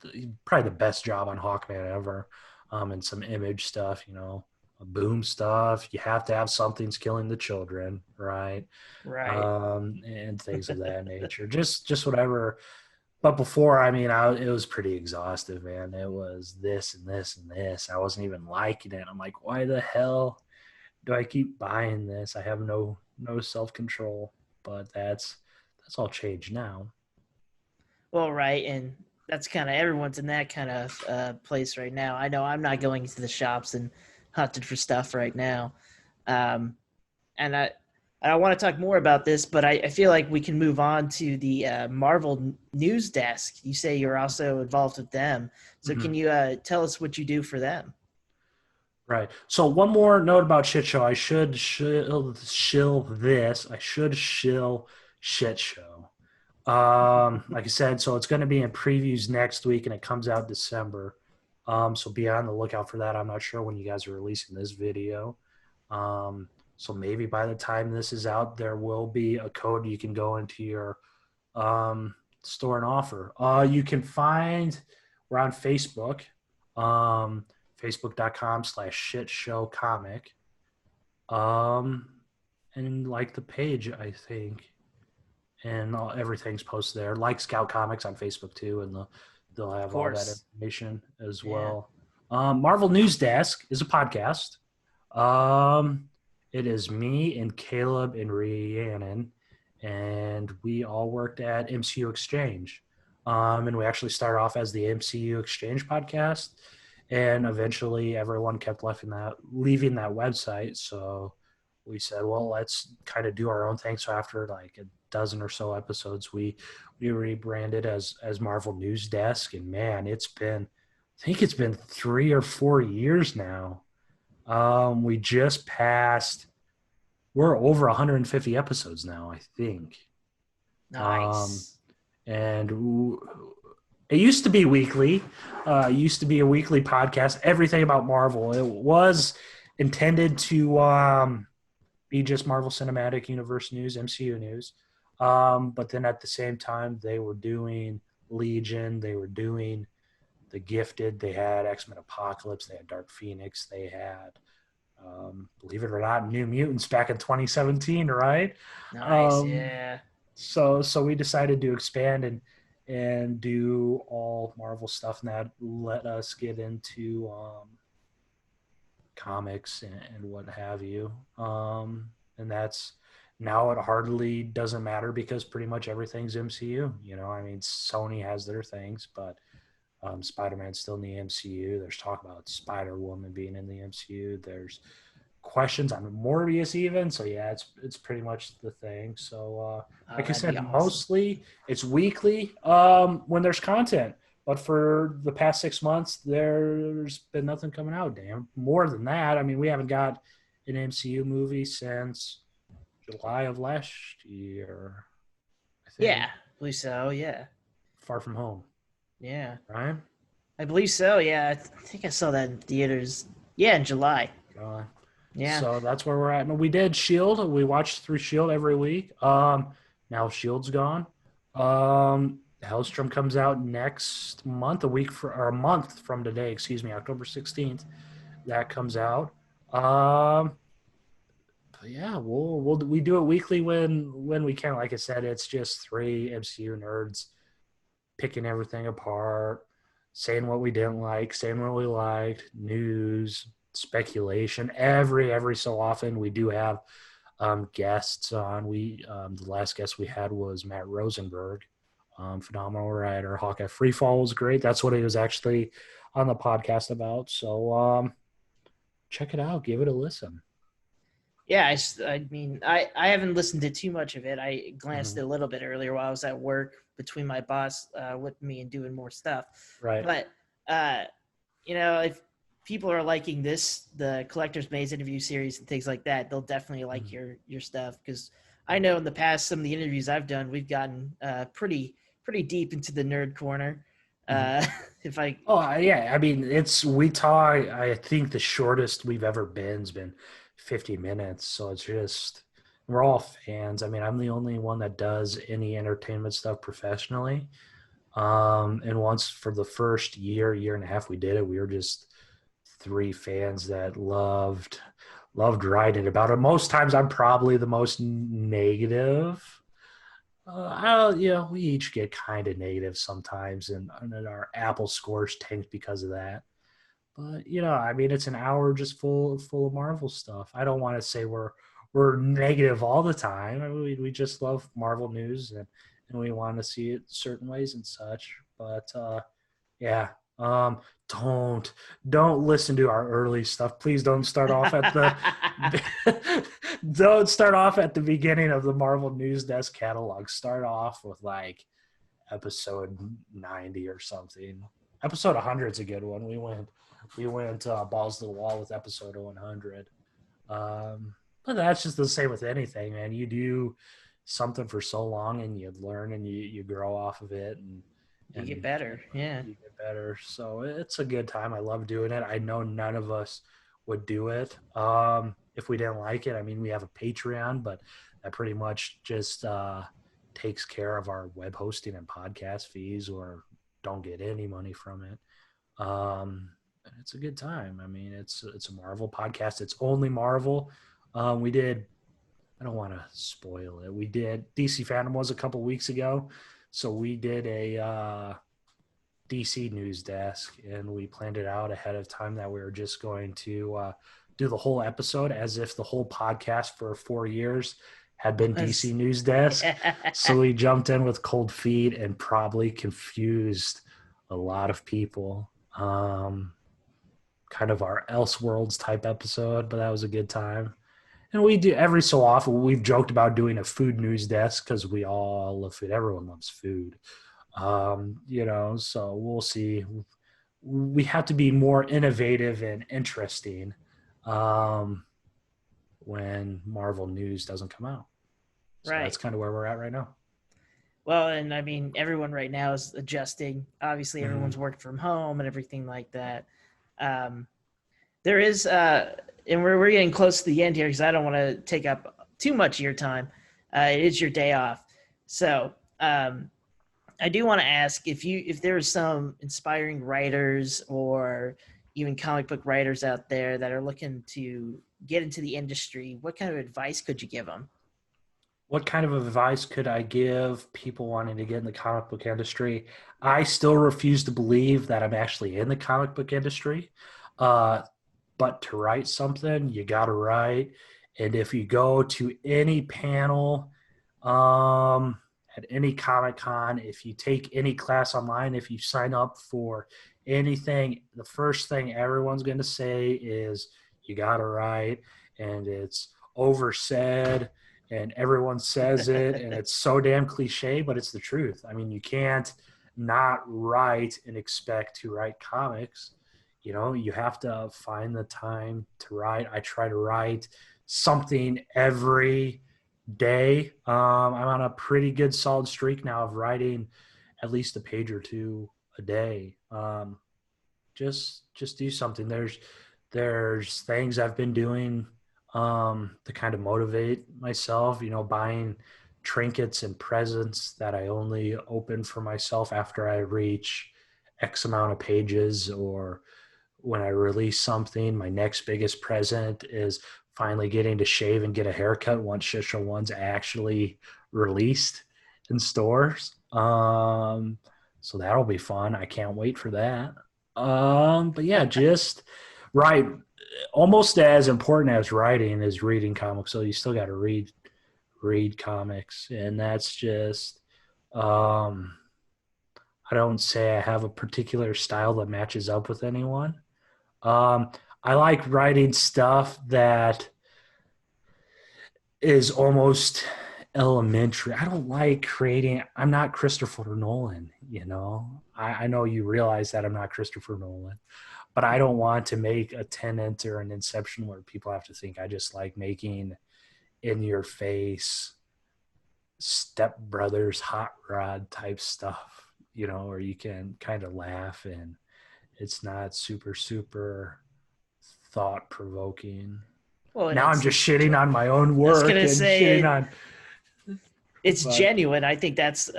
S2: probably the best job on Hawkman ever, and some Image stuff, Boom stuff. You have to have Something's Killing the Children, right? And things of that nature. Just whatever. But before, it was pretty exhaustive, man. It was this and this and this. I wasn't even liking it. I'm like, why the hell do I keep buying this? I have no self-control. But that's all changed now.
S1: Well, right, and that's kind of everyone's in that kind of place right now. I know I'm not going into the shops and hunting for stuff right now, and I want to talk more about this, but I feel like we can move on to the Marvel News Desk. You say you're also involved with them, so can you tell us what you do for them?
S2: Right. So one more note about ShitShow. I should shill this. I should shill ShitShow. Like I said, so it's going to be in previews next week, and it comes out December. So be on the lookout for that. I'm not sure when you guys are releasing this video. So maybe by the time this is out, there will be a code you can go into your store and offer. You can find, we're on Facebook, Facebook.com/shitshowcomic. And like the page, I think, and everything's posted there. Like Scout Comics on Facebook too, and they'll
S1: Of
S2: have all that
S1: course.
S2: information as
S1: Yeah.
S2: well. Marvel News Desk is a podcast. Um, it is me and Caleb and Rhiannon, and we all worked at MCU Exchange. And we actually started off as the MCU Exchange podcast, and eventually everyone kept leaving that website. So we said, well, let's kind of do our own thing. So after like a dozen or so episodes, we rebranded as Marvel News Desk, and man, I think it's been 3 or 4 years now. We just passed. We're over 150 episodes now, I think. Um,
S1: Nice.
S2: and it used to be weekly. It used to be a weekly podcast, everything about Marvel. It was intended to be just Marvel Cinematic Universe news, MCU news. But then at the same time, they were doing Legion. They were doing The Gifted. They had X-Men Apocalypse. They had Dark Phoenix. They had believe it or not, New Mutants back in 2017, right?
S1: Nice.
S2: Um,
S1: Yeah.
S2: so we decided to expand and do all Marvel stuff, and that let us get into comics and what have you. And that's now it hardly doesn't matter because pretty much everything's MCU. You know, I mean, Sony has their things, but Spider-Man's still in the MCU. There's talk about Spider-Woman being in the MCU. There's questions on Morbius even. So yeah, it's pretty much the thing. So
S1: Oh,
S2: like I
S1: that'd be
S2: said,
S1: awesome.
S2: mostly it's weekly when there's content. But for the past 6 months, there's been nothing coming out. Damn, more than that. I mean, we haven't got an MCU movie since July of last year. I
S1: Yeah.
S2: think
S1: I believe so. Yeah.
S2: Far From Home,
S1: Yeah.
S2: right?
S1: I believe so. Yeah. I think I saw that in theaters. Yeah, in July.
S2: Uh,
S1: Yeah.
S2: So that's where we're at. And we did Shield. We watched through Shield every week. Now Shield's gone. Hellstrom comes out next month, or a month from today. Excuse me, October 16th. That comes out. Um, but yeah, we do it weekly when we can. Like I said, it's just three MCU nerds picking everything apart, saying what we didn't like, saying what we liked, news, speculation. Every so often we do have guests on. The last guest we had was Matt Rosenberg, phenomenal writer. Hawkeye Freefall was great. That's what he was actually on the podcast about. So check it out. Give it a listen.
S1: Yeah. I mean, I haven't listened to too much of it. I glanced
S2: Mm-hmm.
S1: a little bit earlier while I was at work between my boss with me and doing more stuff.
S2: Right.
S1: But, uh, if people are liking the Collector's Maze interview series and things like that, they'll definitely like
S2: Mm-hmm.
S1: your stuff. Because I know in the past, some of the interviews I've done, we've gotten pretty deep into the nerd corner.
S2: Mm-hmm.
S1: Uh, if I
S2: Oh yeah, I mean we talk. I think the shortest we've ever been's been 50 minutes. So it's just we're all fans. I mean, I'm the only one that does any entertainment stuff professionally. And once for the first year and a half we did it, we were just three fans that loved writing about it. Most times I'm probably the most negative. We each get kind of negative sometimes, and our Apple scores tank because of that. But I mean, it's an hour just full of Marvel stuff. I don't want to say we're negative all the time. I mean, we just love Marvel news and we want to see it certain ways and such. But yeah, um, don't don't listen to our early stuff. Please don't start off at the don't start off at the beginning of the Marvel News Desk catalog. Start off with like episode 90 or something. Episode 100 is a good one. We went balls to the wall with episode 100. But that's just the same with anything, man. You do something for so long and you learn and you grow off of it
S1: you get
S2: and
S1: better, yeah.
S2: you get better. So it's a good time. I love doing it. I know none of us would do it if we didn't like it. I mean, we have a Patreon, but that pretty much just takes care of our web hosting and podcast fees, or don't get any money from it. And it's a good time. I mean, it's a Marvel podcast. It's only Marvel. We did. I don't want to spoil it. We did DC Fandom was a couple weeks ago, so we did a DC news desk, and we planned it out ahead of time that we were just going to do the whole episode as if the whole podcast for 4 years had been DC news desk. So we jumped in with cold feet and probably confused a lot of people. Kind of our Elseworlds type episode, but that was a good time. And we do every so often, we've joked about doing a food news desk because we all love food. Everyone loves food. So we'll see. We have to be more innovative and interesting when Marvel news doesn't come out. So
S1: Right.
S2: That's kind of where we're at right now.
S1: Well, and I mean, everyone right now is adjusting. Obviously, everyone's working from home and everything like that. There is, and we're getting close to the end here because I don't want to take up too much of your time. It is your day off. So I do want to ask if there are some inspiring writers or even comic book writers out there that are looking to get into the industry, what kind of advice could you give them?
S2: What kind of advice could I give people wanting to get in the comic book industry? I still refuse to believe that I'm actually in the comic book industry. But to write something, you got to write. And if you go to any panel at any Comic-Con, if you take any class online, if you sign up for anything, the first thing everyone's going to say is you got to write. And it's oversaid and everyone says it. And it's so damn cliche, but it's the truth. I mean, you can't not write and expect to write comics. You have to find the time to write. I try to write something every day. I'm on a pretty good solid streak now of writing at least a page or two a day. Just do something. There's things I've been doing to kind of motivate myself, buying trinkets and presents that I only open for myself after I reach X amount of pages, or when I release something. My next biggest present is finally getting to shave and get a haircut once ShitShow 1's actually released in stores. So that'll be fun. I can't wait for that. But yeah, just write. Almost as important as writing is reading comics. So you still got to read comics, and that's just I don't say I have a particular style that matches up with anyone. I like writing stuff that is almost elementary. I don't like creating. I'm not Christopher Nolan, I know you realize that I'm not Christopher Nolan, but I don't want to make a Tenet or an Inception where people have to think. I just like making in your face Step Brothers hot rod type stuff, where you can kind of laugh and it's not super thought provoking. Well, now I'm just shitting on my own work and shitting on.
S1: It's genuine. I think that's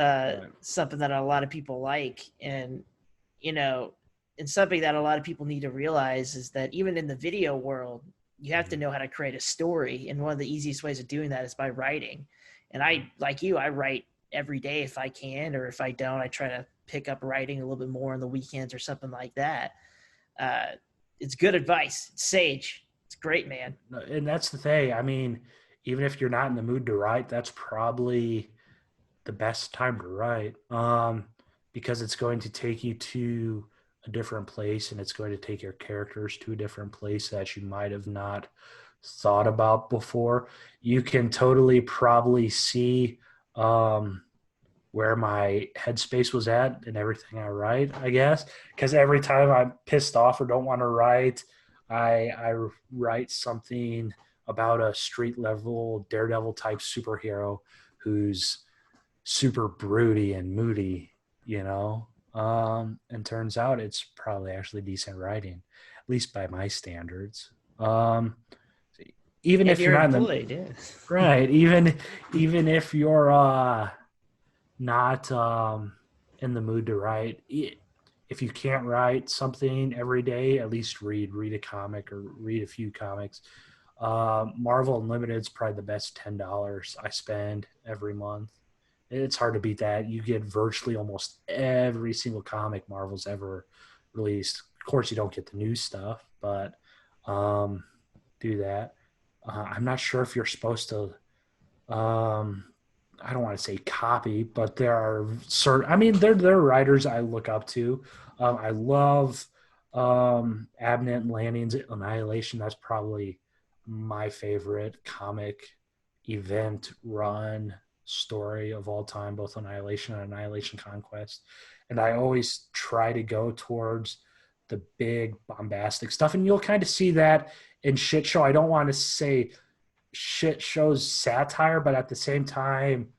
S1: something that a lot of people like, and and something that a lot of people need to realize is that even in the video world, you have to know how to create a story, and one of the easiest ways of doing that is by writing. And I, like you, I write every day if I can, or if I don't, I try to pick up writing a little bit more on the weekends or something like that. It's good advice. It's sage. It's great, man.
S2: And that's the thing. I mean, even if you're not in the mood to write, that's probably the best time to write, because it's going to take you to a different place, and it's going to take your characters to a different place that you might have not thought about before. You can totally probably see where my headspace was at and everything I write, I guess, because every time I'm pissed off or don't want to write, I write something about a street level Daredevil type superhero who's super broody and moody, and turns out it's probably actually decent writing, at least by my standards. Even if you're not
S1: employed,
S2: in the, right, even if you're not in the mood to write, if you can't write something every day, at least read a comic or read a few comics. Marvel Unlimited is probably the best $10 I spend every month. It's hard to beat that. You get virtually almost every single comic Marvel's ever released. Of course, you don't get the new stuff, but do that. I'm not sure if you're supposed to. I don't want to say copy, but there are certain. I mean, there are writers I look up to. I love Abnett and Lanning's Annihilation. That's probably my favorite comic event run story of all time, both Annihilation and Annihilation Conquest. And I always try to go towards the big bombastic stuff. And you'll kind of see that in ShitShow. I don't want to say ShitShow's satire, but at the same time,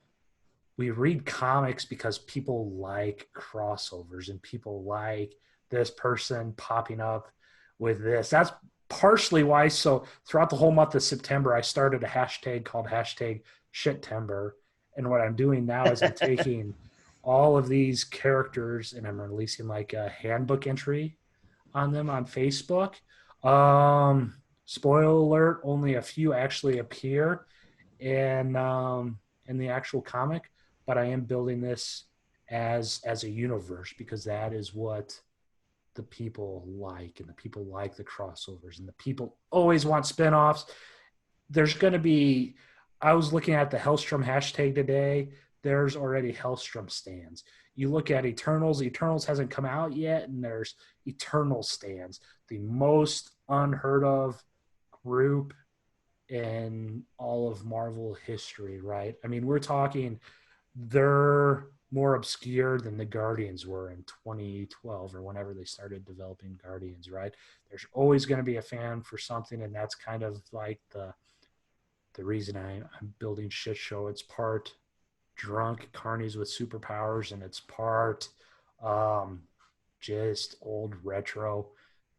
S2: we read comics because people like crossovers and people like this person popping up with this. That's partially why. So throughout the whole month of September, I started a hashtag called hashtag ShitTember. And what I'm doing now is I'm taking all of these characters and I'm releasing like a handbook entry on them on Facebook. Spoiler alert, only a few actually appear in the actual comic, but I am building this as a universe because that is what the people like, and the people like the crossovers, and the people always want spinoffs. There's going to be, I was looking at the Hellstrom hashtag today. There's already Hellstrom stands. You look at Eternals. Eternals hasn't come out yet, and there's Eternal stands. The most unheard of group in all of Marvel history, right? I mean, we're talking they're more obscure than the Guardians were in 2012 or whenever they started developing Guardians, right? There's always going to be a fan for something, and that's kind of like the reason I'm building ShitShow. It's part drunk carnies with superpowers, and it's part just old retro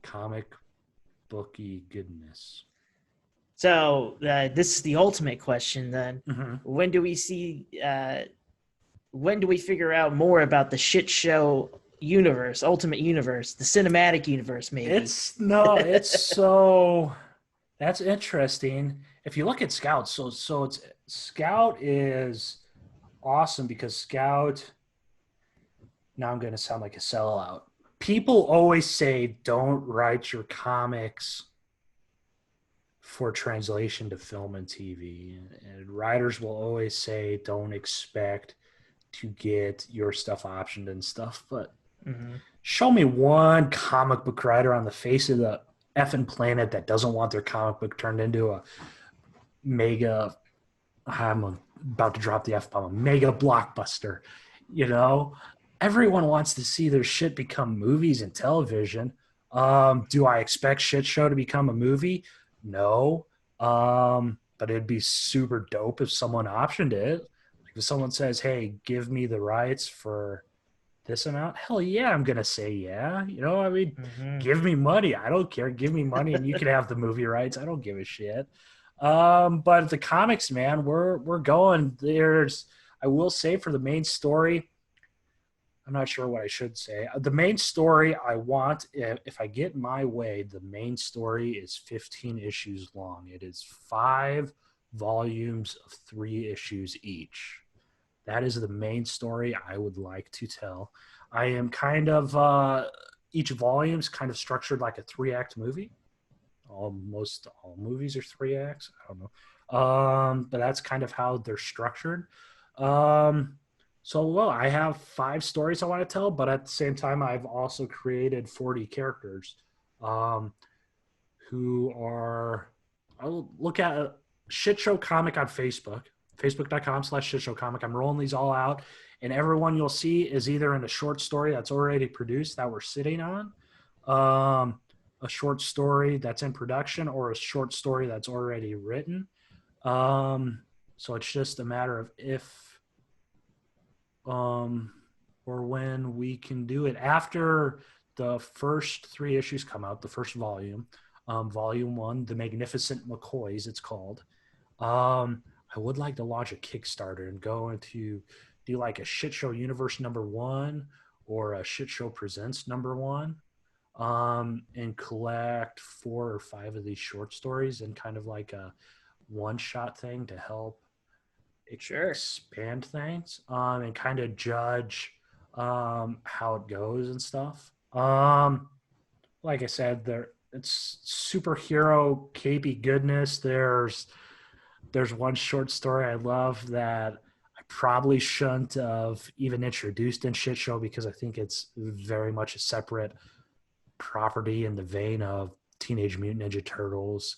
S2: comic booky goodness.
S1: So this is the ultimate question then.
S2: Mm-hmm.
S1: When do we see? When do we figure out more about the ShitShow universe, ultimate universe, the cinematic universe? Maybe
S2: it's so that's interesting. If you look at Scout, so it's Scout is awesome because Scout. Now I'm going to sound like a sellout. People always say don't write your comics for translation to film and TV. And writers will always say don't expect to get your stuff optioned and stuff. But show me one comic book writer on the face of the effing planet that doesn't want their comic book turned into a mega, I'm about to drop the F-bomb, a mega blockbuster. You know, everyone wants to see their shit become movies and television. Do I expect ShitShow to become a movie? No. But it'd be super dope if someone optioned it. Like if someone says, hey, give me the rights for this amount, hell yeah, I'm going to say yeah. You know, I mean, give me money. I don't care. Give me money and you can have the movie rights. I don't give a shit. But the comics, man, we're going. I will say for the main story, I'm not sure what I should say. The main story I want, if I get my way, the main story is 15 issues long. It is 5 volumes of 3 issues each. That is the main story I would like to tell. I am kind of, each volume is kind of structured like a 3-act movie. Almost all movies are 3 acts. I don't know. But that's kind of how they're structured. So, well, I have 5 stories I want to tell, but at the same time, I've also created 40 characters who are, I'll look at a ShitShow comic on Facebook, facebook.com/ShitShow comic. I'm rolling these all out, and everyone you'll see is either in a short story that's already produced that we're sitting on, a short story that's in production, or a short story that's already written. So it's just a matter of if or when we can do it. After the first 3 issues come out, the first volume, volume 1, The Magnificent McCoys, it's called. I would like to launch a Kickstarter and go into do like a ShitShow Universe #1 or a ShitShow Presents #1. and collect 4 or 5 of these short stories and kind of like a one-shot thing to help
S1: Sure.
S2: expand things, and kind of judge how it goes and stuff. Like I said, it's superhero capey goodness. There's one short story I love that I probably shouldn't have even introduced in ShitShow because I think it's very much a separate property in the vein of Teenage Mutant Ninja Turtles,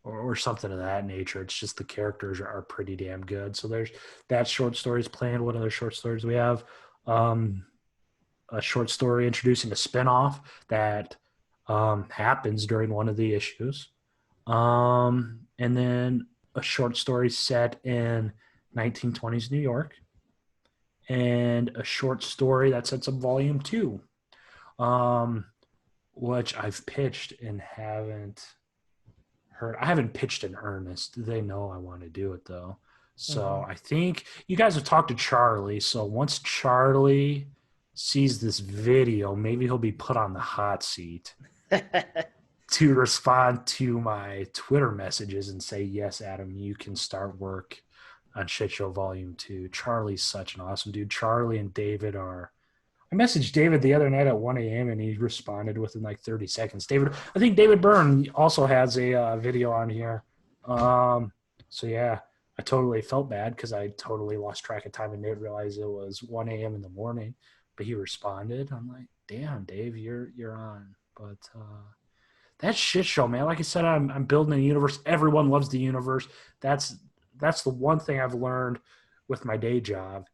S2: or something of that nature. It's just the characters are pretty damn good. So there's that short story is planned. What other short stories we have? A short story introducing a spinoff that happens during one of the issues. And then a short story set in 1920s New York, and a short story that sets up volume 2, which I've pitched and haven't heard. I haven't pitched in earnest. They know I want to do it though. So I think you guys have talked to Charlie. So once Charlie sees this video, maybe he'll be put on the hot seat to respond to my Twitter messages and say, yes, Adam, you can start work on ShitShow Volume 2. Charlie's such an awesome dude. Charlie and David are... I messaged David the other night at 1 a.m. and he responded within like 30 seconds. I think David Byrne also has a video on here. So yeah, I totally felt bad because I totally lost track of time and didn't realize it was 1 a.m. in the morning. But he responded. I'm like, damn, Dave, you're on. But that's ShitShow, man. Like I said, I'm building a universe. Everyone loves the universe. That's the one thing I've learned with my day job.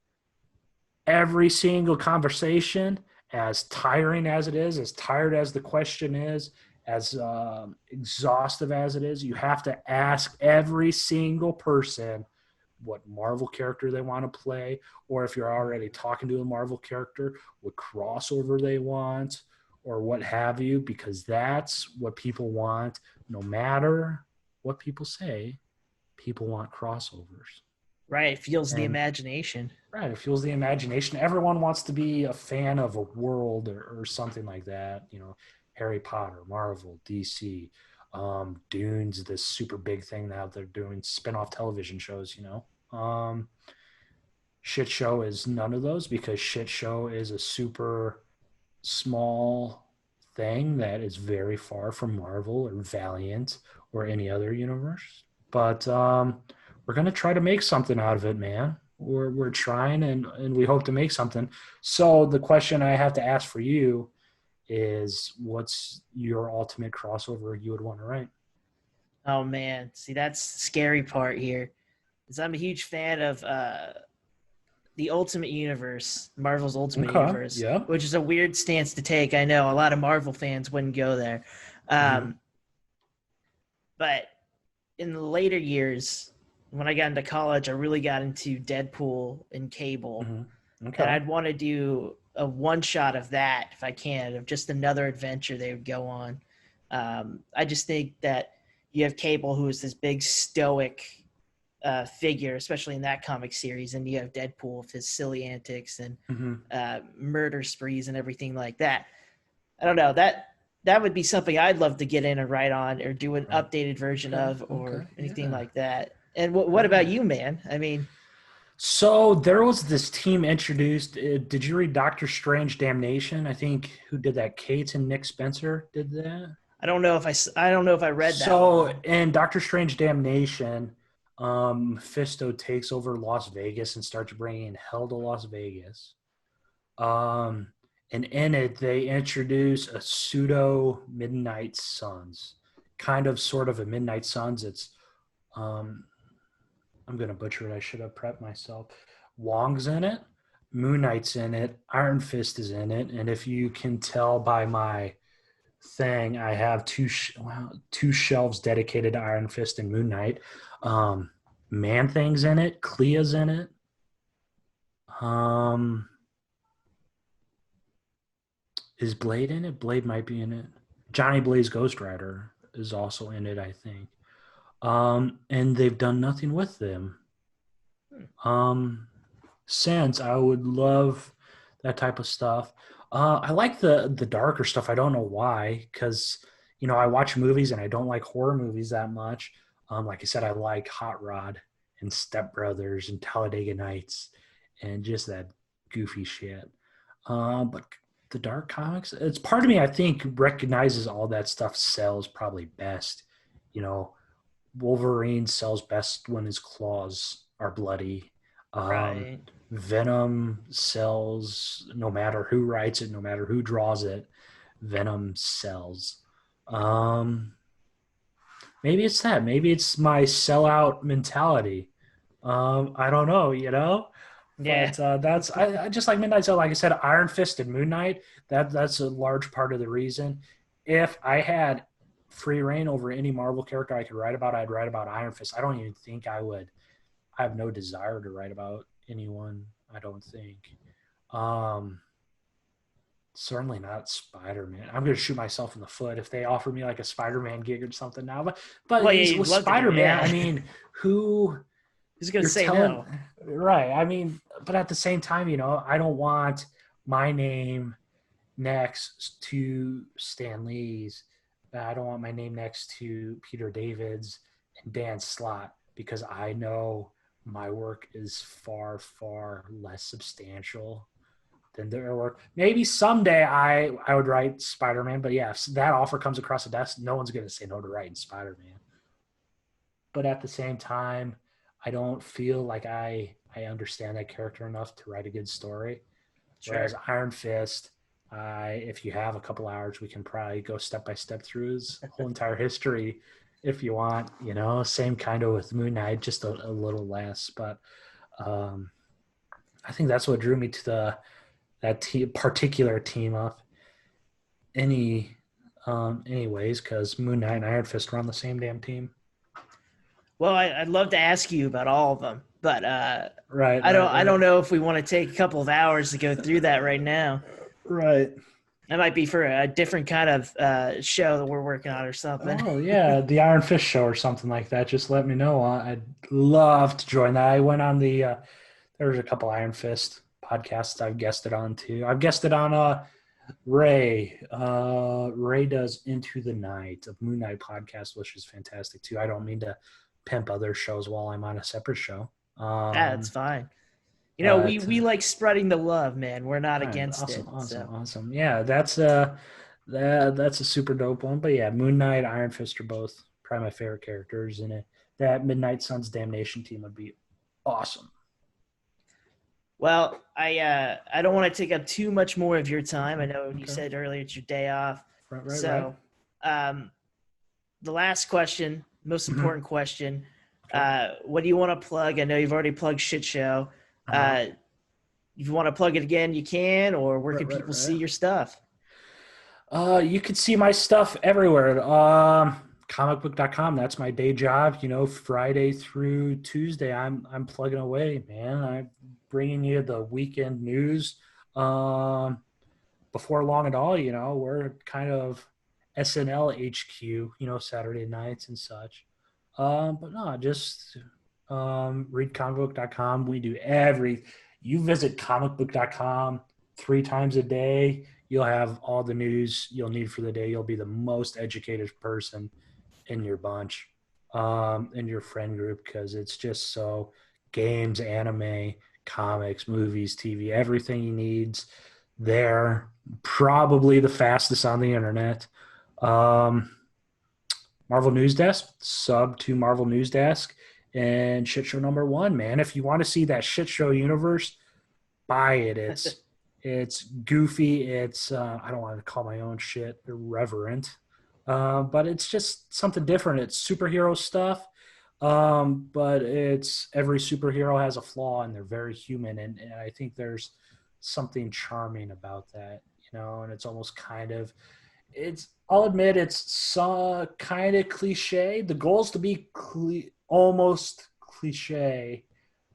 S2: Every single conversation, as tiring as it is, as tired as the question is, as exhaustive as it is, you have to ask every single person what Marvel character they want to play, or if you're already talking to a Marvel character, what crossover they want, or what have you, because that's what people want. No matter what people say, people want crossovers.
S1: Right. It fuels the imagination.
S2: Right. It fuels the imagination. Everyone wants to be a fan of a world or something like that. You know, Harry Potter, Marvel, DC, Dune's this super big thing now. They're doing spin-off television shows, you know. ShitShow is none of those because ShitShow is a super small thing that is very far from Marvel or Valiant or any other universe. But we're going to try to make something out of it, man. We're trying and we hope to make something. So the question I have to ask for you is, what's your ultimate crossover you would want to write?
S1: Oh man, see, that's the scary part here. Is I'm a huge fan of the Ultimate Universe, Marvel's Ultimate Universe,
S2: yeah.
S1: which is a weird stance to take. I know a lot of Marvel fans wouldn't go there. But in the later years, when I got into college, I really got into Deadpool and Cable. And I'd want to do a one-shot of that, if I can, of just another adventure they would go on. I just think that you have Cable, who is this big stoic figure, especially in that comic series, and you have Deadpool with his silly antics and murder sprees and everything like that. I don't know, that would be something I'd love to get in and write on, or do an updated version of, or anything like that. And what about you, man? I mean,
S2: so there was this team introduced. Did you read Doctor Strange Damnation? I think who did that? Kate and Nick Spencer did that.
S1: I don't know if I read that.
S2: So in Doctor Strange Damnation, Mephisto takes over Las Vegas and starts bringing hell to Las Vegas. And in it, they introduce a pseudo Midnight Suns, kind of sort of a Midnight Suns. It's I'm going to butcher it. I should have prepped myself. Wong's in it. Moon Knight's in it. Iron Fist is in it. And if you can tell by my thing, I have two shelves dedicated to Iron Fist and Moon Knight. Man-Thing's in it. Clea's in it. Is Blade in it? Blade might be in it. Johnny Blaze Ghost Rider is also in it, I think. And they've done nothing with them. Since I would love that type of stuff. I like the darker stuff. I don't know why, because I watch movies and I don't like horror movies that much. Like I said, I like Hot Rod and Step Brothers and Talladega Nights and just that goofy shit. But the dark comics, it's part of me I think recognizes all that stuff sells probably best. You know, Wolverine sells best when his claws are bloody. Um,
S1: Right.
S2: Venom sells no matter who writes it, no matter who draws it. Venom sells. Um, Maybe it's that. Maybe it's my sellout mentality. I don't know,
S1: Yeah.
S2: but that's I just like Midnight. So, like I said, Iron Fist and Moon Knight. That's a large part of the reason. If I had free reign over any Marvel character I could write about, I'd write about Iron Fist. I don't even think I would. I have no desire to write about anyone. I don't think. Um, Certainly not Spider-Man. I'm going to shoot myself in the foot if they offer me like a Spider-Man gig or something now. But
S1: Well, yeah,
S2: with
S1: you'd love to do it.
S2: Spider-Man, I
S1: Yeah.
S2: mean, who
S1: Who's gonna
S2: you're
S1: say
S2: telling,
S1: no?
S2: right? I mean, but at the same time, I don't want my name next to Stan Lee's. I don't want my name next to Peter David's and Dan Slott because I know my work is far, far less substantial than their work. Maybe someday I would write Spider-Man, but yeah, if that offer comes across the desk, no one's going to say no to writing Spider-Man. But at the same time, I don't feel like I understand that character enough to write a good story. Whereas
S1: Sure.
S2: Iron Fist, if you have a couple hours, we can probably go step by step through his whole entire history if you want. Same kind of with Moon Knight, just a little less. But um, I think that's what drew me to particular team up. Anyways, because Moon Knight and Iron Fist were on the same damn team.
S1: Well, I'd love to ask you about all of them, but
S2: Right,
S1: I don't
S2: right,
S1: I don't
S2: right,
S1: know if we want to take a couple of hours to go through that right now.
S2: right.
S1: That might be for a different kind of show that we're working on or something.
S2: Oh yeah, the Iron Fist show or something like that. Just let me know. I'd love to join that. I went on the. There's a couple Iron Fist podcasts I've guested on too. I've guested on Ray. Ray does Into the Night, a Moon Knight podcast, which is fantastic too. I don't mean to pimp other shows while I'm on a separate show.
S1: That's fine. We
S2: But
S1: we like spreading the love, man. We're not
S2: all right,
S1: against
S2: awesome,
S1: it.
S2: awesome,
S1: So,
S2: awesome. Yeah, that's a super dope one. But yeah, Moon Knight, Iron Fist are both probably my favorite characters in it. That Midnight Suns Damnation team would be awesome.
S1: well, I don't want to take up too much more of your time. I know you
S2: Okay.
S1: said earlier it's your day off.
S2: Right, right, right.
S1: So, um, the last question, most
S2: Mm-hmm.
S1: important question.
S2: Okay.
S1: What do you want to plug? I know you've already plugged Shit Show.
S2: Uh-huh.
S1: If you want to plug it again, you can, or where
S2: Right,
S1: can
S2: right,
S1: people see
S2: right.
S1: your stuff?
S2: You could see my stuff everywhere. Comicbook.com. That's my day job. Friday through Tuesday, I'm plugging away, man. I'm bringing you the weekend news. Before long at all, we're kind of SNL HQ, Saturday nights and such. But no, just read comicbook.com. We do you visit comicbook.com 3 times a day. You'll have all the news you'll need for the day. You'll be the most educated person in your bunch, in your friend group, because it's just so games, anime, comics, movies, TV, everything you needs there. Probably the fastest on the internet. Um, Marvel News Desk, sub to Marvel News Desk, and shit show number one, man. If you want to see that shit show universe, buy it. It's goofy. It's I don't want to call my own shit irreverent, but it's just something different. It's superhero stuff, but it's every superhero has a flaw and they're very human, and I think there's something charming about that, and it's almost I'll admit it's kind of cliche. The goal is to be almost cliche,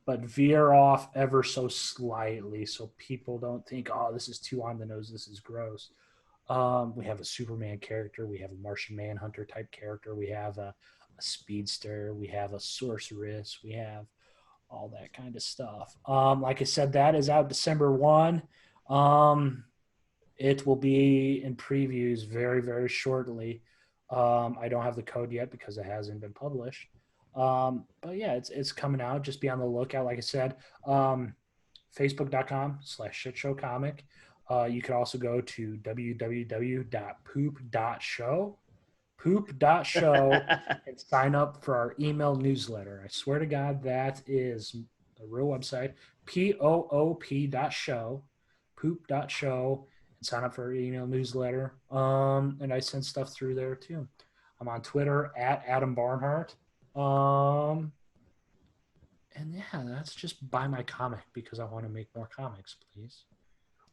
S2: but veer off ever so slightly so people don't think, oh, this is too on the nose, this is gross. We have a Superman character, we have a Martian Manhunter type character, we have a speedster, we have a sorceress, we have all that kind of stuff. Like I said, that is out December 1. It will be in previews very, very shortly. I don't have the code yet because it hasn't been published. But yeah, it's coming out. Just be on the lookout. Like I said, facebook.com/shitshowcomic. You could also go to poop.show and sign up for our email newsletter. I swear to God, that is the real website, poop.show, poop.show, and sign up for our email newsletter. And I send stuff through there too. I'm on Twitter at Adam Barnhardt. And yeah, that's just buy my comic because I want to make more comics, please.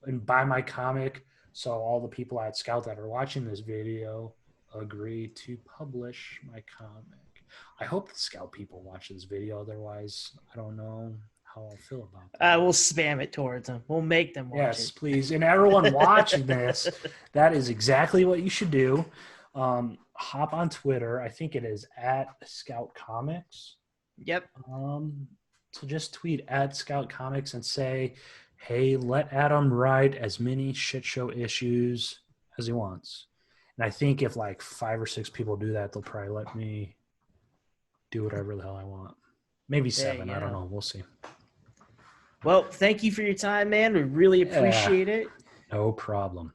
S2: And buy my comic so all the people at Scout that are watching this video agree to publish my comic. I hope the Scout people watch this video. Otherwise, I don't know how I'll feel about that.
S1: We'll spam it towards them. We'll make them watch
S2: yes,
S1: it.
S2: please. And everyone watching this, that is exactly what you should do. Hop on Twitter. I think it is at Scout Comics.
S1: Yep.
S2: So just tweet at Scout Comics and say, hey, let Adam write as many shit show issues as he wants. And I think if like 5 or 6 people do that, they'll probably let me do whatever the hell I want. Maybe 7. I don't know. We'll see.
S1: Well, thank you for your time, man. We really appreciate it.
S2: No problem.